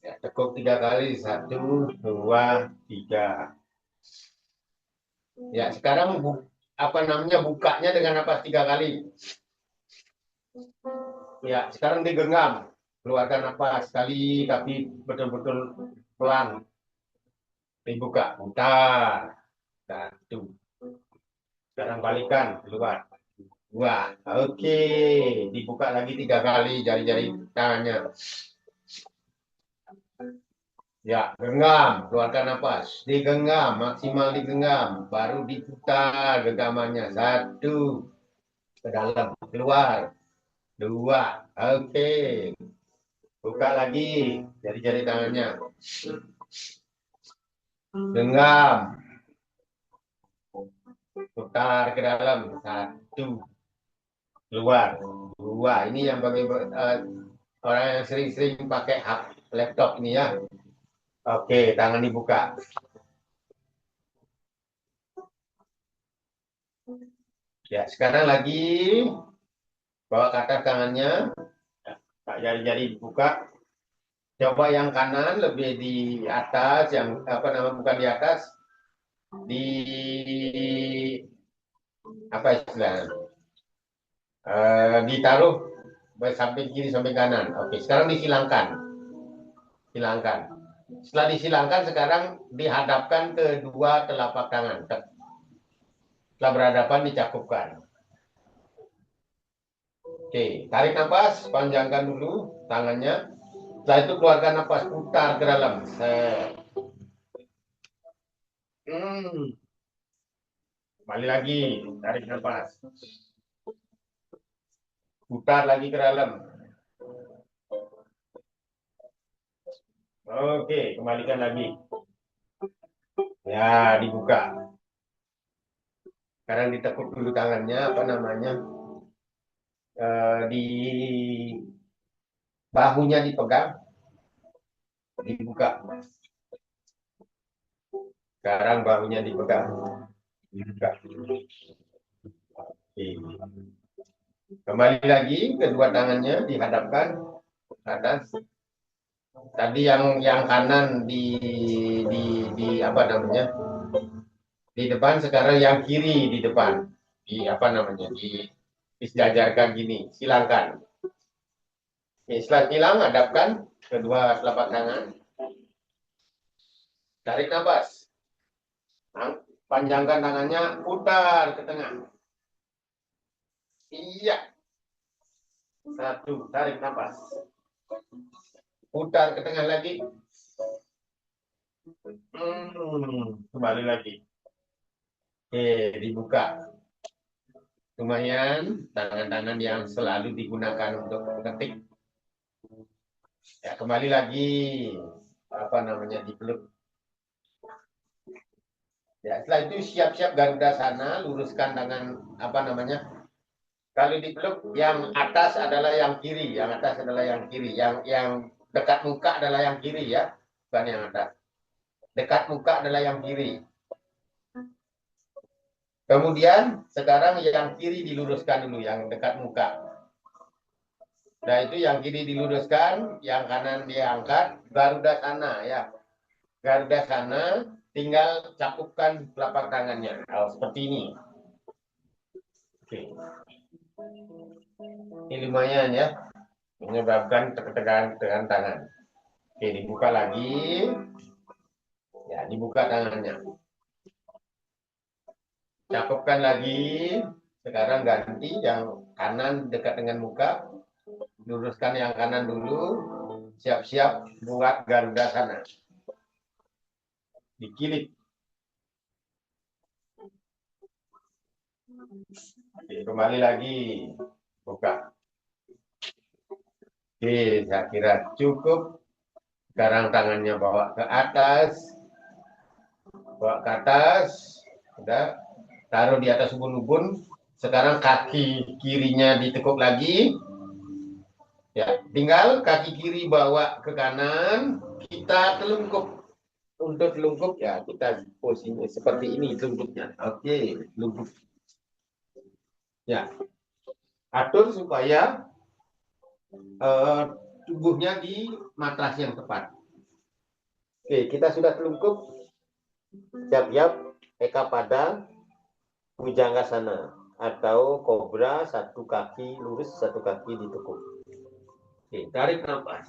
Ya, tekuk 3 kali. 1, 2, 3. Ya, sekarang apa namanya bukanya dengan nafas 3 kali. Ya, sekarang digenggam. Keluarkan nafas sekali, tapi betul-betul pelan. Dibuka, putar. Satu. Sekarang balikan, keluar. Dua. Oke. Dibuka lagi 3 kali jari-jari tangannya. Ya, genggam. Keluarkan nafas. Digenggam, maksimal digenggam. Baru diputar genggamannya. 1. Ke dalam, keluar. 2. Oke. Buka lagi jari-jari tangannya. Genggam. Putar ke dalam. 1. Keluar. 2. Ini yang bagi orang yang sering-sering pakai laptop ini ya. Oke, tangan dibuka. Ya, sekarang lagi bawa ke atas tangannya. Jari-jari dibuka. Coba yang kanan lebih di atas, yang apa nama bukan di atas, di apa istilahnya? Ditaruh samping kiri samping kanan. Oke, sekarang disilangkan. Silangkan. Setelah disilangkan sekarang dihadapkan ke dua telapak tangan. Setelah berhadapan dicakupkan. Oke, tarik nafas, panjangkan dulu tangannya. Setelah itu keluarkan nafas, putar ke dalam. Kembali lagi, tarik nafas. Putar lagi ke dalam. Oke, kembalikan lagi. Ya, dibuka. Sekarang ditekuk dulu tangannya, apa namanya? Di bahunya dipegang, dibuka. Sekarang bahunya dipegang, dibuka. Oke. Kembali lagi, kedua tangannya dihadapkan ke atas. Tadi yang kanan di apa namanya? Di depan, sekarang yang kiri di depan. Di apa namanya? Disejajarkan gini, silangkan. Setelah silang, hadapkan kedua telapak tangan. Tarik nafas. Panjangkan tangannya, putar ke tengah. Iya. Satu, tarik nafas. Putar ke tengah lagi. Kembali lagi. Oke, dibuka. Lumayan, tangan-tangan yang selalu digunakan untuk mengetik. Ya, kembali lagi. Apa namanya, dipeluk. Ya, setelah itu siap-siap Garuda sana, luruskan tangan, apa namanya, kalau dipeluk, yang atas adalah yang kiri, yang atas adalah yang kiri, yang dekat muka adalah yang kiri ya, bukan yang atas. Dekat muka adalah yang kiri. Kemudian sekarang yang kiri diluruskan dulu, yang dekat muka. Nah itu yang kiri diluruskan, yang kanan diangkat, Garuda sana ya. Garuda sana, tinggal cakupkan telapak tangannya. Oh, seperti ini. Oke. Ini lumayan ya, menyebabkan tegangan tangan. Oke, dibuka lagi. Ya, dibuka tangannya. Cakupkan lagi. Sekarang ganti yang kanan dekat dengan muka. Luruskan yang kanan dulu. Siap-siap buat Garuda sana. Dikilik. Oke, kembali lagi. Buka. Oke, saya kira cukup. Sekarang tangannya bawa ke atas. Bawa ke atas. Udah. Taruh di atas ubun-ubun. Sekarang kaki kirinya ditekuk lagi. Ya, tinggal kaki kiri bawa ke kanan. Kita telungkup. Untuk telungkup ya kita posisinya seperti ini telungkupnya. Oke, telungkup. Ya, atur supaya tubuhnya di matras yang tepat. Oke, kita sudah telungkup. Siap-siap Eka pada Bhujangasana atau kobra, satu kaki lurus, satu kaki ditekuk. Oke, tarik nafas.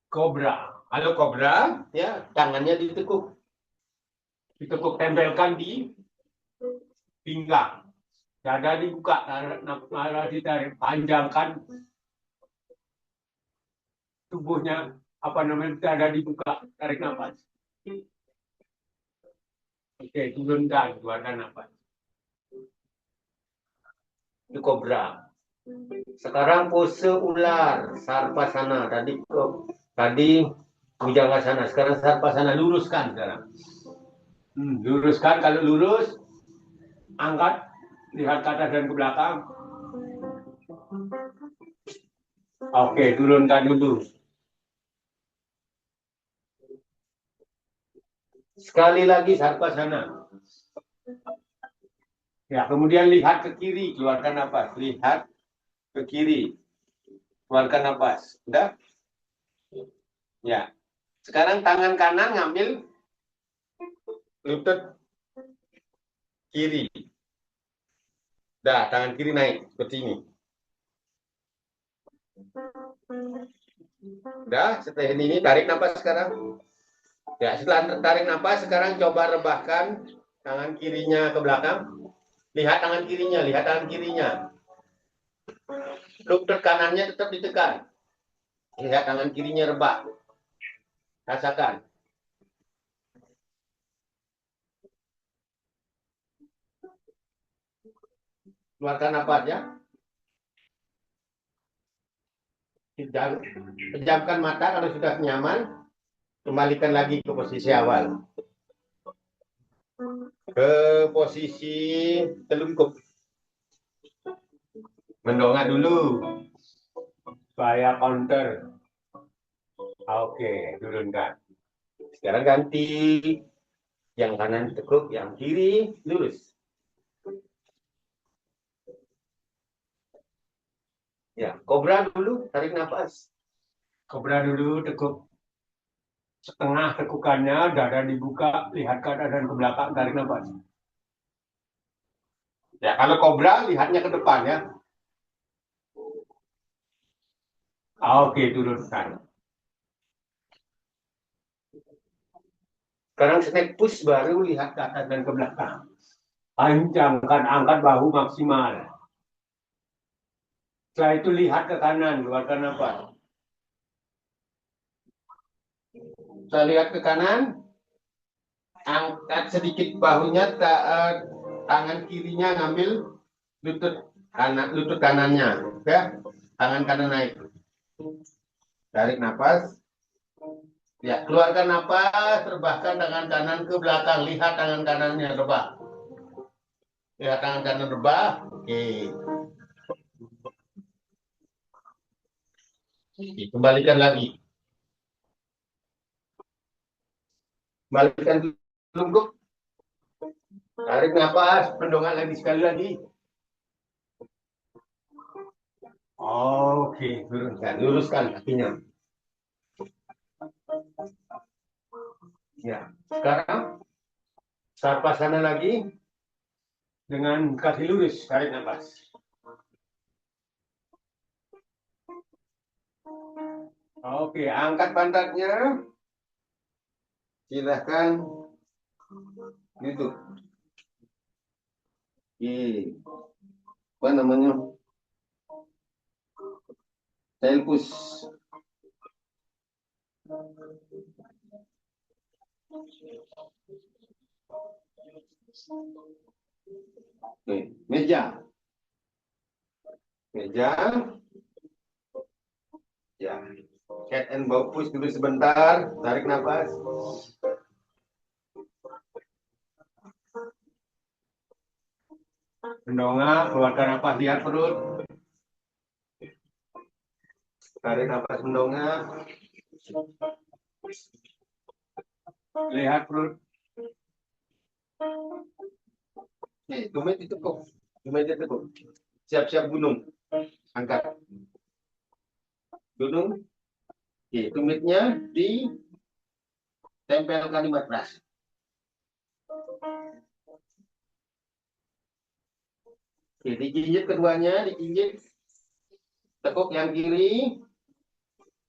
Kobra. Halo kobra, ya tangannya ditekuk. Ditekuk, tempelkan di pinggang. Dada dibuka, nafas ditarik, panjangkan tubuhnya, apa namanya, dada dibuka, tarik nafas. Oke, turunkan, keluarkan nafas. Itu kobra. Sekarang pose ular, sarpasana. Tadi Bhujangasana. Sekarang sarpasana, luruskan sekarang. Luruskan, kalau lurus, angkat, lihat ke atas dan ke belakang. Oke, turunkan dulu. Sekali lagi sarpasana. Ya, kemudian lihat ke kiri, keluarkan nafas. Lihat ke kiri, keluarkan nafas. Udah? Ya. Sekarang tangan kanan ngambil lutut kiri. Dah, tangan kiri naik seperti ini. Udah, setelah ini tarik nafas sekarang. Ya, setelah tarik nafas sekarang coba rebahkan tangan kirinya ke belakang. Lihat tangan kirinya, lihat tangan kirinya. Lutut kanannya tetap ditekan. Lihat tangan kirinya rebah. Rasakan. Keluarkan nafasnya. Pejamkan mata kalau sudah nyaman. Kembalikan lagi ke posisi awal. Ke posisi telungkup. Mendongak dulu. Supaya counter. Oke, turunkan. Sekarang ganti. Yang kanan tekuk, yang kiri lurus. Ya, kobra dulu, tarik nafas. Kobra dulu, tekuk setengah tekukannya, dada dibuka, lihat ke atas dan ke belakang, tarik nafas. Ya, kalau kobra, lihatnya ke depan ya. Oke, turunkan. Sekarang snake push baru lihat ke atas dan ke belakang. Panjangkan, angkat bahu maksimal. Setelah itu lihat ke kanan, keluarkan napas. Setelah lihat ke kanan, angkat sedikit bahunya, tangan kirinya ngambil lutut kanannya, ya, tangan kanan naik. Tarik napas. Ya, keluarkan napas, rebahkan tangan kanan ke belakang, lihat tangan kanannya rebah. Lihat tangan kanan rebah. Oke. Kembalikan lagi. Kembalikan lungkup. Tarik napas, pendongan lagi sekali lagi. Oke, luruskan kakinya. Ya, sekarang sarpasana lagi dengan kaki lurus, tarik napas. Oke, angkat pantatnya. Silahkan duduk. Apa namanya? Telpus. Oke, meja. Meja. Ya. Cat and bow push dulu sebentar, tarik nafas. Mendongak, keluarkan nafas, lihat perut. Tarik nafas mendongak. Lihat perut. Tumit ditekuk. Tumit ditekuk. Siap-siap gunung. Angkat. Gunung. Oke, tumitnya ditempelkan di matras. Oke, dijinjit keduanya, dijinjit. Tekuk yang kiri,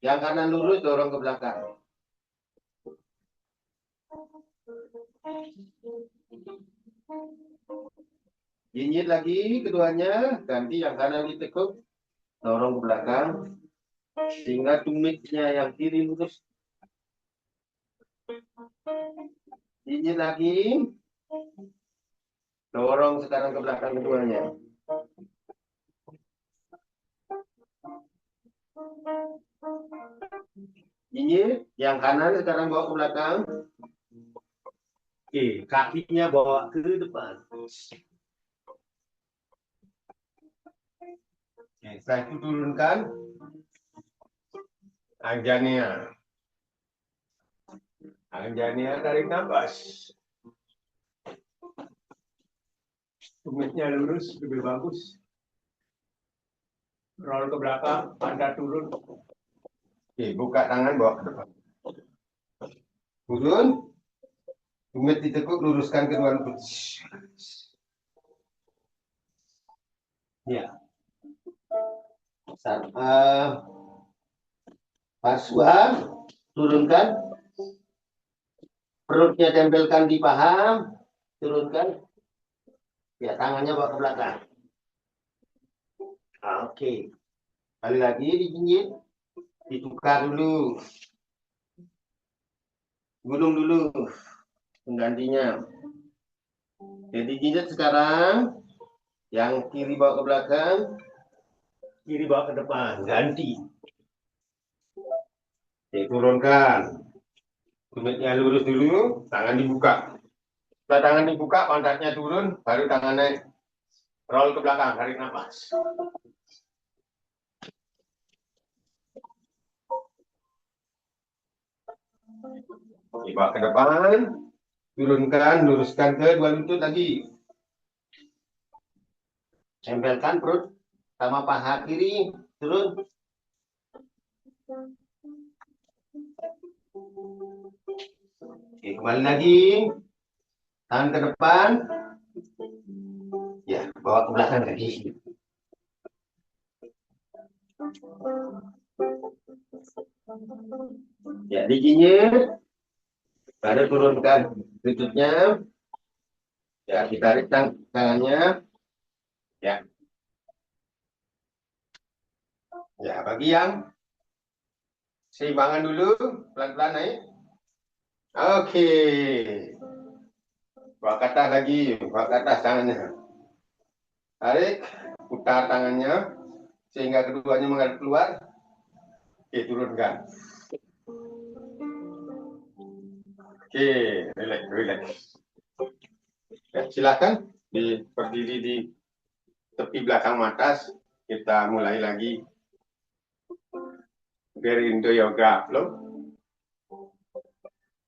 yang kanan lurus, dorong ke belakang. Jinjit lagi keduanya, ganti yang kanan ditekuk, dorong ke belakang, sehingga tumitnya yang kiri lurus. Jinjit lagi, dorong sekarang ke belakang keduanya. Jinjit, yang kanan sekarang bawa ke belakang. Oke, kakinya bawa ke depan. Oke, setelah itu turunkan Anjania. Anjania, tarik nafas. Tumitnya lurus, lebih bagus. Roll ke belakang, pantat turun. Oke, buka tangan, bawa ke depan. Turun. Tumit ditekuk, luruskan kedua lutut. Ya. Paswa, turunkan. Perutnya tempelkan di paha, turunkan. Ya, tangannya bawa ke belakang. Oke. Kali lagi dijinjit. Ditukar dulu. Gulung dulu. Penggantinya. Jadi jinjit sekarang. Yang kiri bawa ke belakang. Kiri bawa ke depan. Ganti. Oke, turunkan. Tumitnya lurus dulu. Tangan dibuka. Setelah tangan dibuka, pantatnya turun. Baru tangan naik. Roll ke belakang. Tarik nafas. Bawa ke depan, turunkan, luruskan ke dua lutut lagi. Tempelkan perut sama paha kiri, turun. Oke, kembali lagi. Tangan ke depan. Ya, bawa ke belakang lagi. Ya, dijinjit. Baru turunkan lututnya. Ya, ditarik tangannya. Ya. Ya, bagi yang seimbangan dulu, pelan-pelan naik. Oke. Bawa ke atas lagi, bawa ke atas tangannya. Tarik, putar tangannya, sehingga keduanya menghadap keluar. Oke, turunkan. Oke, relax, relax. Ya, silakan berdiri di tepi belakang matas. Kita mulai lagi. Gerindo Yoga Flow.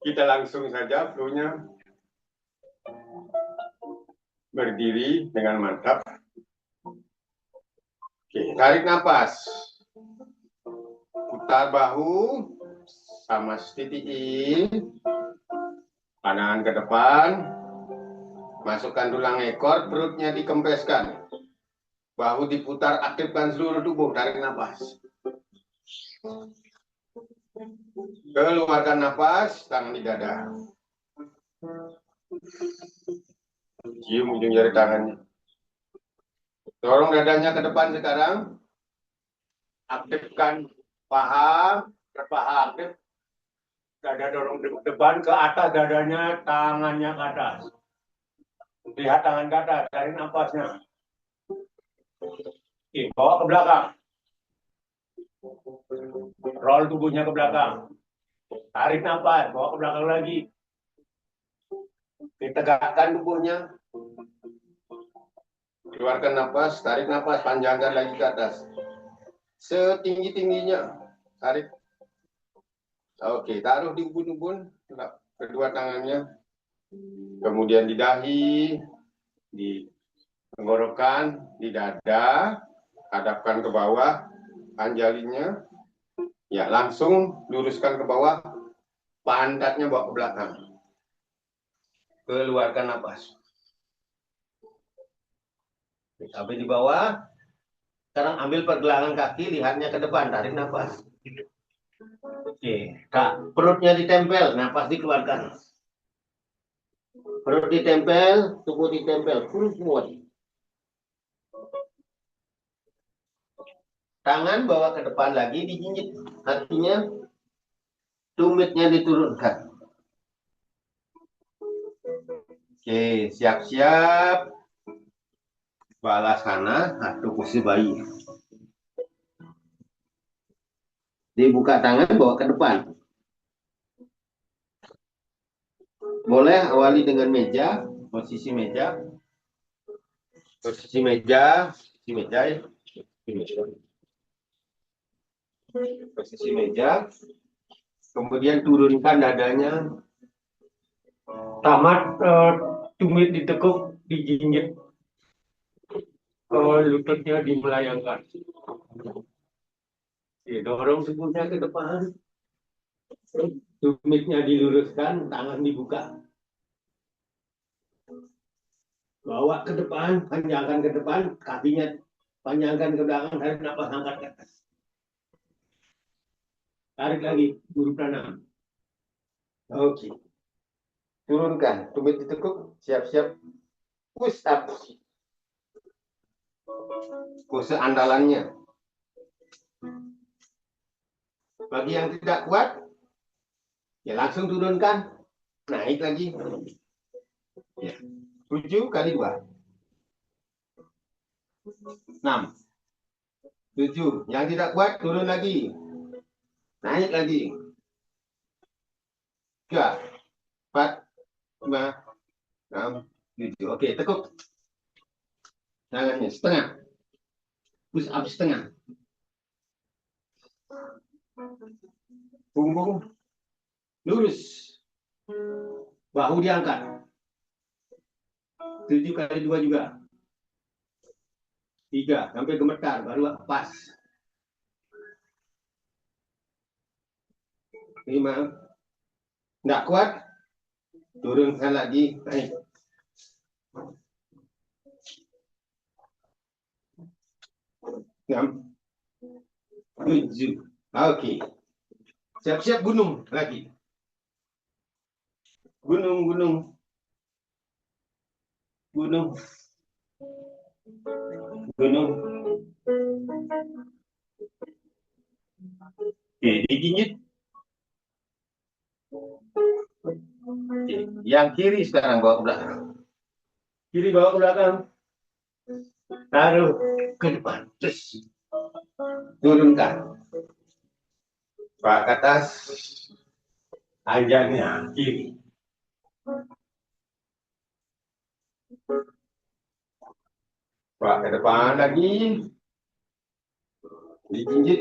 Kita langsung saja flow-nya. Berdiri dengan mantap. Oke, tarik nafas. Putar bahu. Sama titiin. Pandangan ke depan. Masukkan tulang ekor, perutnya dikempeskan. Bahu diputar, aktifkan seluruh tubuh. Tarik nafas. Keluarkan nafas, tangan di dada. Cium ujung jari tangannya. Dorong dadanya ke depan sekarang. Aktifkan paha, berpaha aktif. Dada dorong ke depan, ke atas dadanya, tangannya ke atas. Lihat tangan ke atas, tarik nafasnya. Oke, bawa ke belakang. Roll tubuhnya ke belakang. Tarik nafas, bawa ke belakang lagi. Ditegakkan tubuhnya. Keluarkan nafas, tarik nafas, panjangkan lagi ke atas. Setinggi-tingginya. Tarik. Oke, taruh di ubun-ubun. Kedua tangannya. Kemudian di dahi. Di tenggorokan. Di dada. Hadapkan ke bawah. Anjalinya. Ya, langsung luruskan ke bawah. Pantatnya bawa ke belakang. Keluarkan nafas. Sampai di bawah. Sekarang ambil pergelangan kaki, lihatnya ke depan, tarik nafas. Oke, Kak, perutnya ditempel, nafas dikeluarkan. Perut ditempel, tubuh ditempel, full kuat. Tangan bawa ke depan lagi, dijinjit. Artinya, tumitnya diturunkan. Oke, siap-siap. Balasana atau posisi bayi. Dibuka tangan, bawa ke depan. Boleh awali dengan meja, posisi meja. Posisi meja, posisi meja ya. Posisi meja. Kemudian turunkan dadanya. Tamat tumit ditekuk, dijinjit. Lututnya dimelayangkan. Dorong tubuhnya ke depan. Tumitnya diluruskan, tangan dibuka. Bawa ke depan, panjangkan ke depan, kakinya panjangkan ke belakang, tarik nafas, angkat ke atas. Tarik lagi, guru pranam. Oke. Turunkan, tumit ditekuk, siap-siap push up. Pose andalannya. Bagi yang tidak kuat, ya langsung turunkan, naik lagi. Ya. 7 kali 2. 6. 7. Yang tidak kuat, turun lagi. Naik lagi. 3, 4, 5, 6, 7. Oke, tekuk. Tangannya setengah. Push up setengah. Punggung lurus. Bahu diangkat. 7 kali 2 juga. 3 sampai gemetar, baru pas. 5. Nggak kuat, turunkan lagi, naik. 6, 7. Oke. Siap-siap gunung lagi. Gunung. Gunung. Gunung. Oke, digigit. Oke, yang kiri sekarang bawa ke belakang. Kiri bawa ke belakang. Taruh ke depan. Terus turunkan. Pak ke atas. Anjangnya kiri. Pak ke depan lagi. Digigit.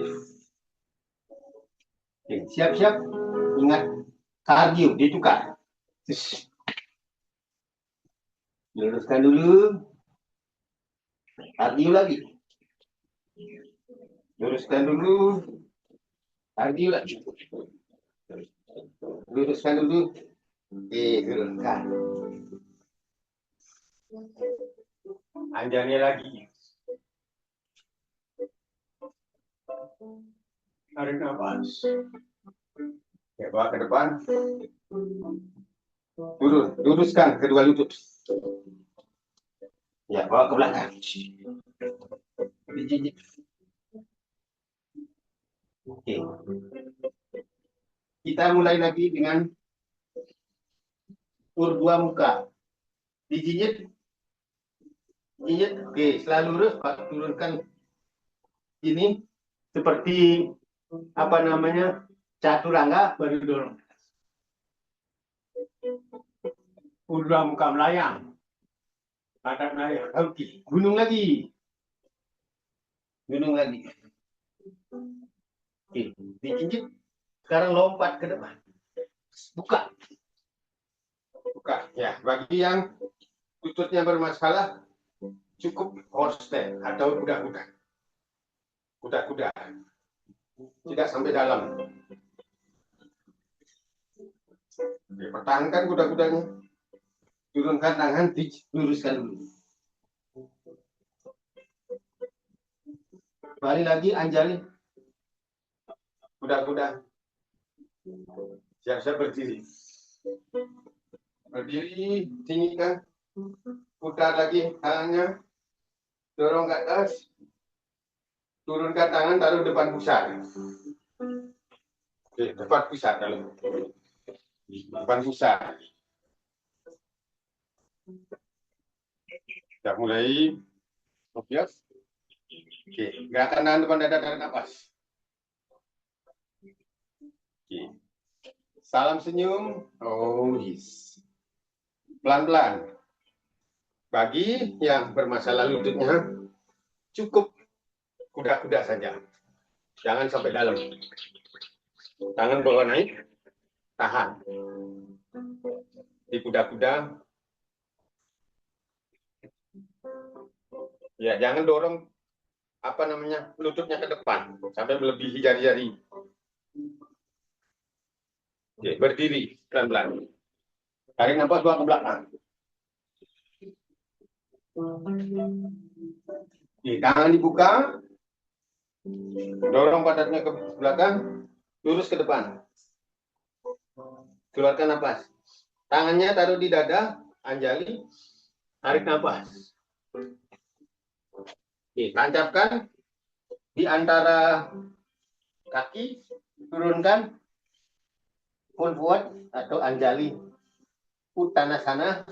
Oke, siap-siap. Ingat kardio ditukar. Terus luruskan dulu. Kardio lagi. Luruskan dulu. Kardio lagi. Luruskan dulu. Turunkan. Anjangnya lagi. Tarik nafas. Ya, bawa ke depan. Turun. Luruskan kedua lutut. Ya, bawa ke belakang. Dijijik. Oke. Kita mulai lagi dengan dua muka. Dijijit. Jijit. Oke, selalu lurus, Pak. Turunkan ini seperti apa namanya? Caturangga baru dorong. Dua muka melayang. Badan melayang. Oke, gunung lagi. Gunung lagi. Oke, dijijit. Sekarang lompat ke depan. Buka. Buka. Ya, bagi yang lututnya bermasalah, cukup horse atau kuda-kuda. Kuda-kuda. Tidak sampai dalam. Oke, pertahankan kuda-kudanya. Turunkan tangan, luruskan dulu. Balik lagi, Anjali. Kuda-kuda. Siap-siap berdiri. Berdiri, tinggikan. Putar lagi tangannya. Dorong ke atas. Turunkan tangan, taruh depan pusar. Oke, depan pusar. Depan pusar. Sudah mulai. Oke. Oke, gerakan tangan depan dada, tarik nafas. Oke. Salam senyum. Oh, yes. Pelan-pelan. Bagi yang bermasalah lututnya, cukup kuda-kuda saja. Jangan sampai dalam. Tangan bawah naik, tahan. Di kuda-kuda. Ya, jangan dorong apa namanya lututnya ke depan sampai melebihi jari-jari. Oke, berdiri pelan-pelan. Tarik nafas bawa ke belakang. Oke, tangan dibuka. Dorong badannya ke belakang, lurus ke depan. Keluarkan nafas. Tangannya taruh di dada, Anjali. Tarik nafas. Oke, tancapkan di antara kaki, turunkan full forward atau Anjali Uttanasana.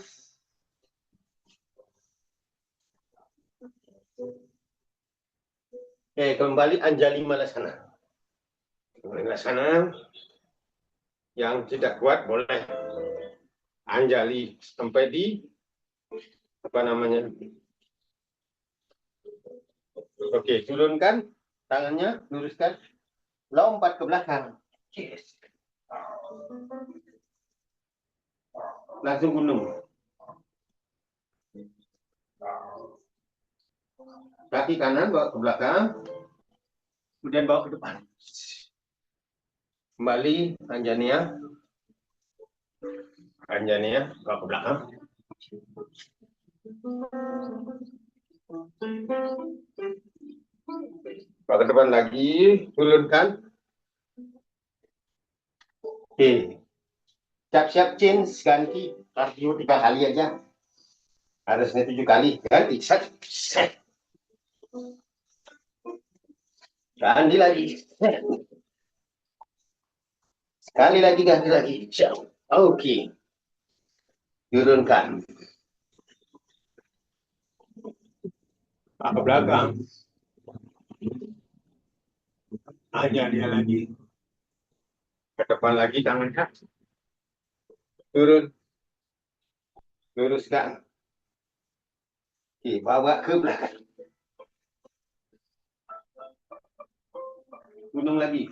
Oke, kembali Anjali Malasana. Malasana yang tidak kuat boleh Anjali sampai di apa namanya? Oke, turunkan tangannya, luruskan, lompat ke belakang. Yes. Langsung gunung. Kaki kanan bawa ke belakang, kemudian bawa ke depan. Kembali Anjania. Anjania bawa ke belakang. Bawa ke depan lagi, turunkan. Oke. Siap-siap change, ganti kardio 3 kali aja. Harusnya 7 kali. Ganti. Set. Ganti lagi. Sekali lagi, ganti lagi. Oke. Turunkan. Ke belakang. Hanya dia lagi. Ke depan lagi tangannya. Turun. Luruskan. Oke, bawa ke belakang. Gunung lagi.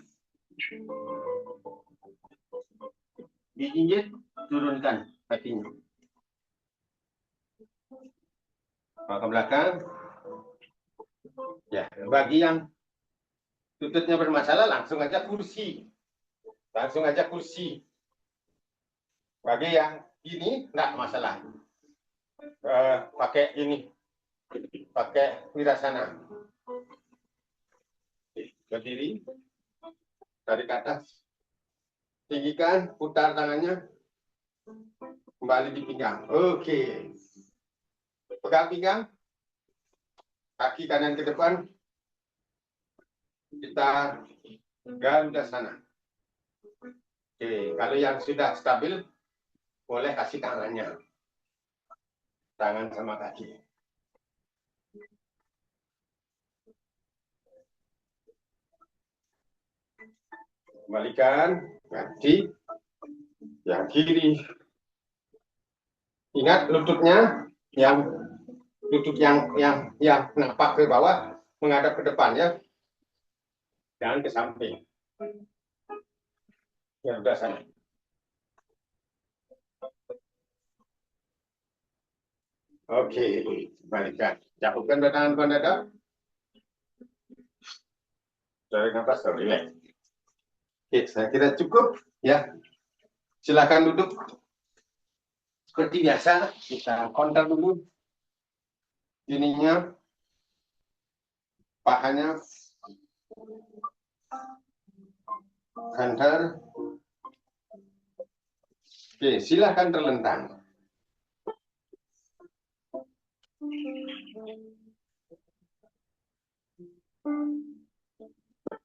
Dijinjit, turunkan kakinya. Bawa ke belakang. Ya, bagi yang lututnya bermasalah, langsung aja kursi. Langsung aja kursi. Bagi yang ini, enggak masalah. Pakai ini. Pakai wirasana. Berdiri. Tarik ke atas. Tinggikan, putar tangannya. Kembali di pinggang. Oke. Pegang pinggang. Kaki kanan ke depan. Kita Garuda sana. Oke, kalau yang sudah stabil, boleh kasih tangannya. Tangan sama kaki. Kembalikan, ganti. Yang kiri. Ingat lututnya, lutut yang nampak ke bawah, menghadap ke depan ya. Jangan ke samping. Garuda sana. Oke, kembalikan. Cakukan tangan depan dada. Tarik nafas, relax. Oke, saya kira cukup ya. Silakan duduk. Seperti biasa, kita counter dulu. Ininya, pahanya, counter. Oke, silakan terlentang.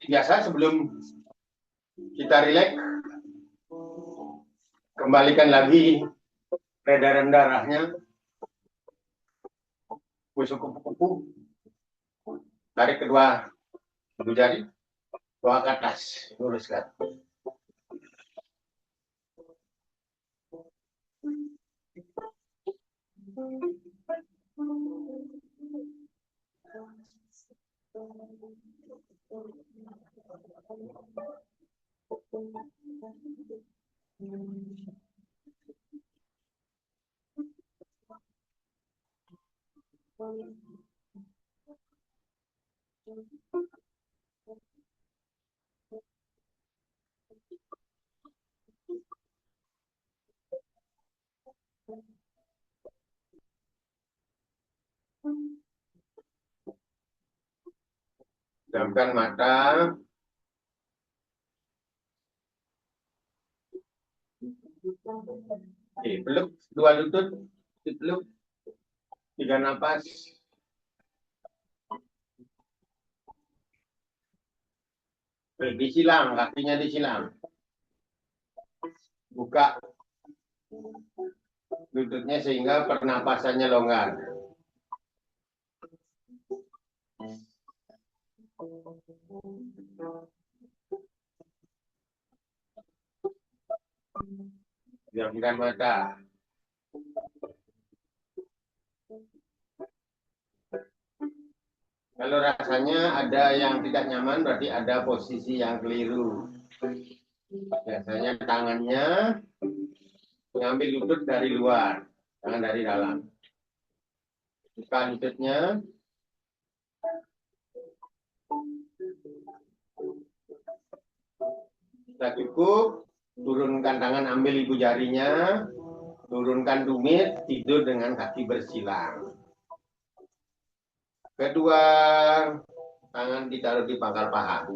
Biasa sebelum kita rileks, kembalikan lagi peredaran darahnya, busuk kupu-kupu, tarik kedua jari, bawa ke atas, luruskan. Jamkan mata. Oke, peluk dua lutut, peluk, 3 napas. Disilang, kakinya disilang. Buka lututnya sehingga pernapasannya longgar. Diamkan mata. Kalau rasanya ada yang tidak nyaman, berarti ada posisi yang keliru. Biasanya tangannya mengambil lutut dari luar, jangan dari dalam. Buka lututnya. Sudah cukup, turunkan tangan, ambil ibu jarinya, turunkan tumit, tidur dengan kaki bersilang. Kedua tangan ditaruh di pangkal paha.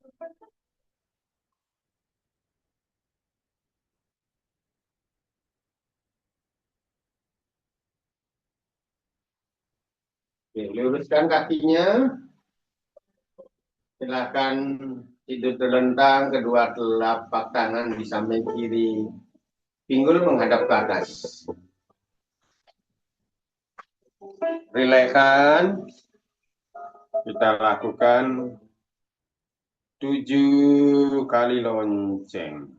Oke, luruskan kakinya. Silakan tidur terlentang, kedua telapak tangan di samping kiri, pinggul menghadap ke atas. Rilekskan. Kita lakukan 7 kali lonceng.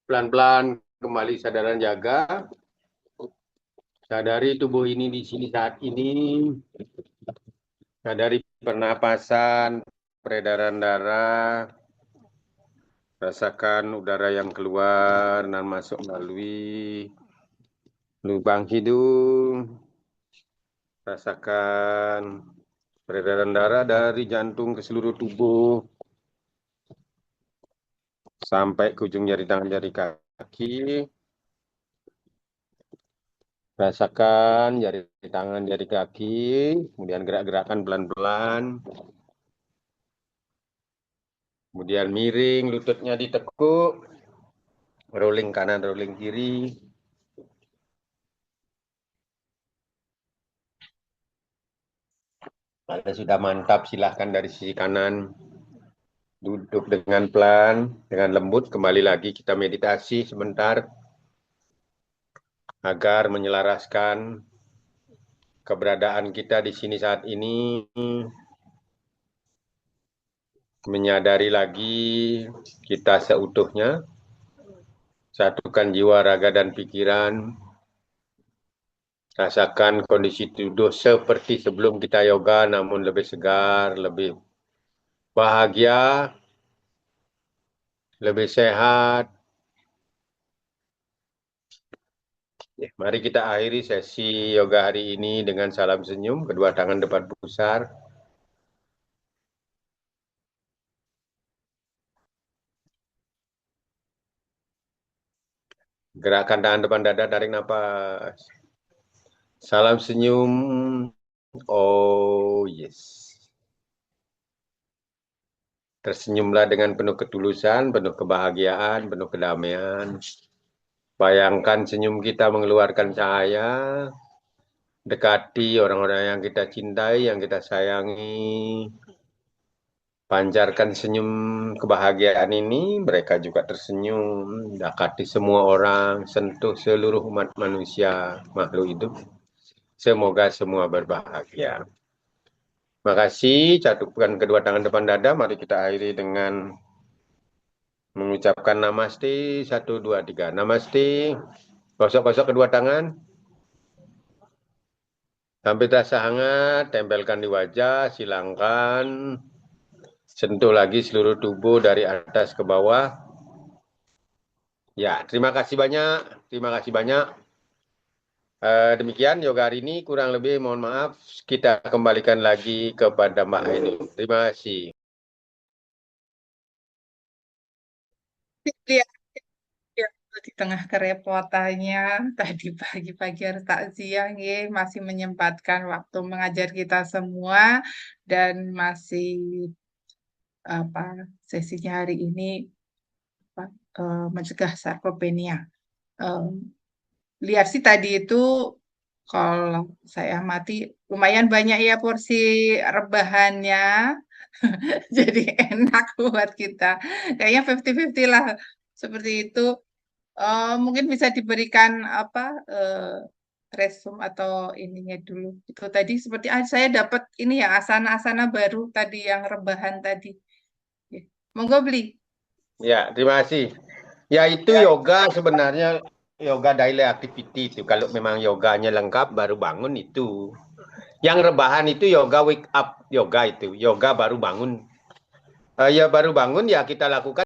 pelan-pelan kembali sadaran jaga. Sadari tubuh ini di sini saat ini. Sadari pernapasan, peredaran darah. Rasakan udara yang keluar dan masuk melalui lubang hidung. Rasakan peredaran darah dari jantung ke seluruh tubuh. Sampai ke ujung jari tangan, jari kaki. Rasakan jari tangan, jari kaki. Kemudian gerak-gerakan pelan-pelan. Kemudian miring, lututnya ditekuk. Rolling kanan, rolling kiri. Kalau sudah mantap, silahkan dari sisi kanan. Duduk dengan pelan, dengan lembut. Kembali lagi kita meditasi sebentar. Agar menyelaraskan keberadaan kita di sini saat ini. Menyadari lagi kita seutuhnya. Satukan jiwa, raga, dan pikiran. Rasakan kondisi tubuh seperti sebelum kita yoga, namun lebih segar, lebih bahagia, lebih sehat. Mari kita akhiri sesi yoga hari ini dengan salam senyum, kedua tangan depan pusar. Gerakan tangan depan dada, tarik nafas. Salam senyum. Oh yes. Tersenyumlah dengan penuh ketulusan, penuh kebahagiaan, penuh kedamaian. Bayangkan senyum kita mengeluarkan cahaya. Dekati orang-orang yang kita cintai, yang kita sayangi. Pancarkan senyum kebahagiaan ini, mereka juga tersenyum. Dekati semua orang, sentuh seluruh umat manusia, makhluk hidup. Semoga semua berbahagia. Terima kasih. Catukan kedua tangan depan dada. Mari kita akhiri dengan mengucapkan namaste. 1, 2, 3. Namaste. Gosok-gosok kedua tangan. Sampai terasa hangat, tempelkan di wajah, silangkan. Sentuh lagi seluruh tubuh dari atas ke bawah. Ya, terima kasih banyak. Terima kasih banyak. Demikian yoga hari ini, kurang lebih mohon maaf. Kita kembalikan lagi kepada Mbak Ainun. Terima kasih. Ya, ya, di tengah kerepotannya, tadi pagi-pagi harus takziah, ya, masih menyempatkan waktu mengajar kita semua, dan masih sesinya hari ini mencegah sarkopenia. Lihat sih tadi itu, kalau saya amati lumayan banyak ya porsi rebahannya, jadi enak buat kita. Kayaknya 50-50 lah, seperti itu. Mungkin bisa diberikan resume atau ininya dulu. Itu tadi seperti saya dapat ini ya, asana-asana baru tadi yang rebahan tadi. Ya. Monggo beli. Ya, terima kasih. Ya, itu yoga sebenarnya, yoga daily activity itu. Kalau memang yoganya lengkap, baru bangun itu. Yang rebahan itu yoga wake up yoga itu. Yoga baru bangun. Ya baru bangun ya kita lakukan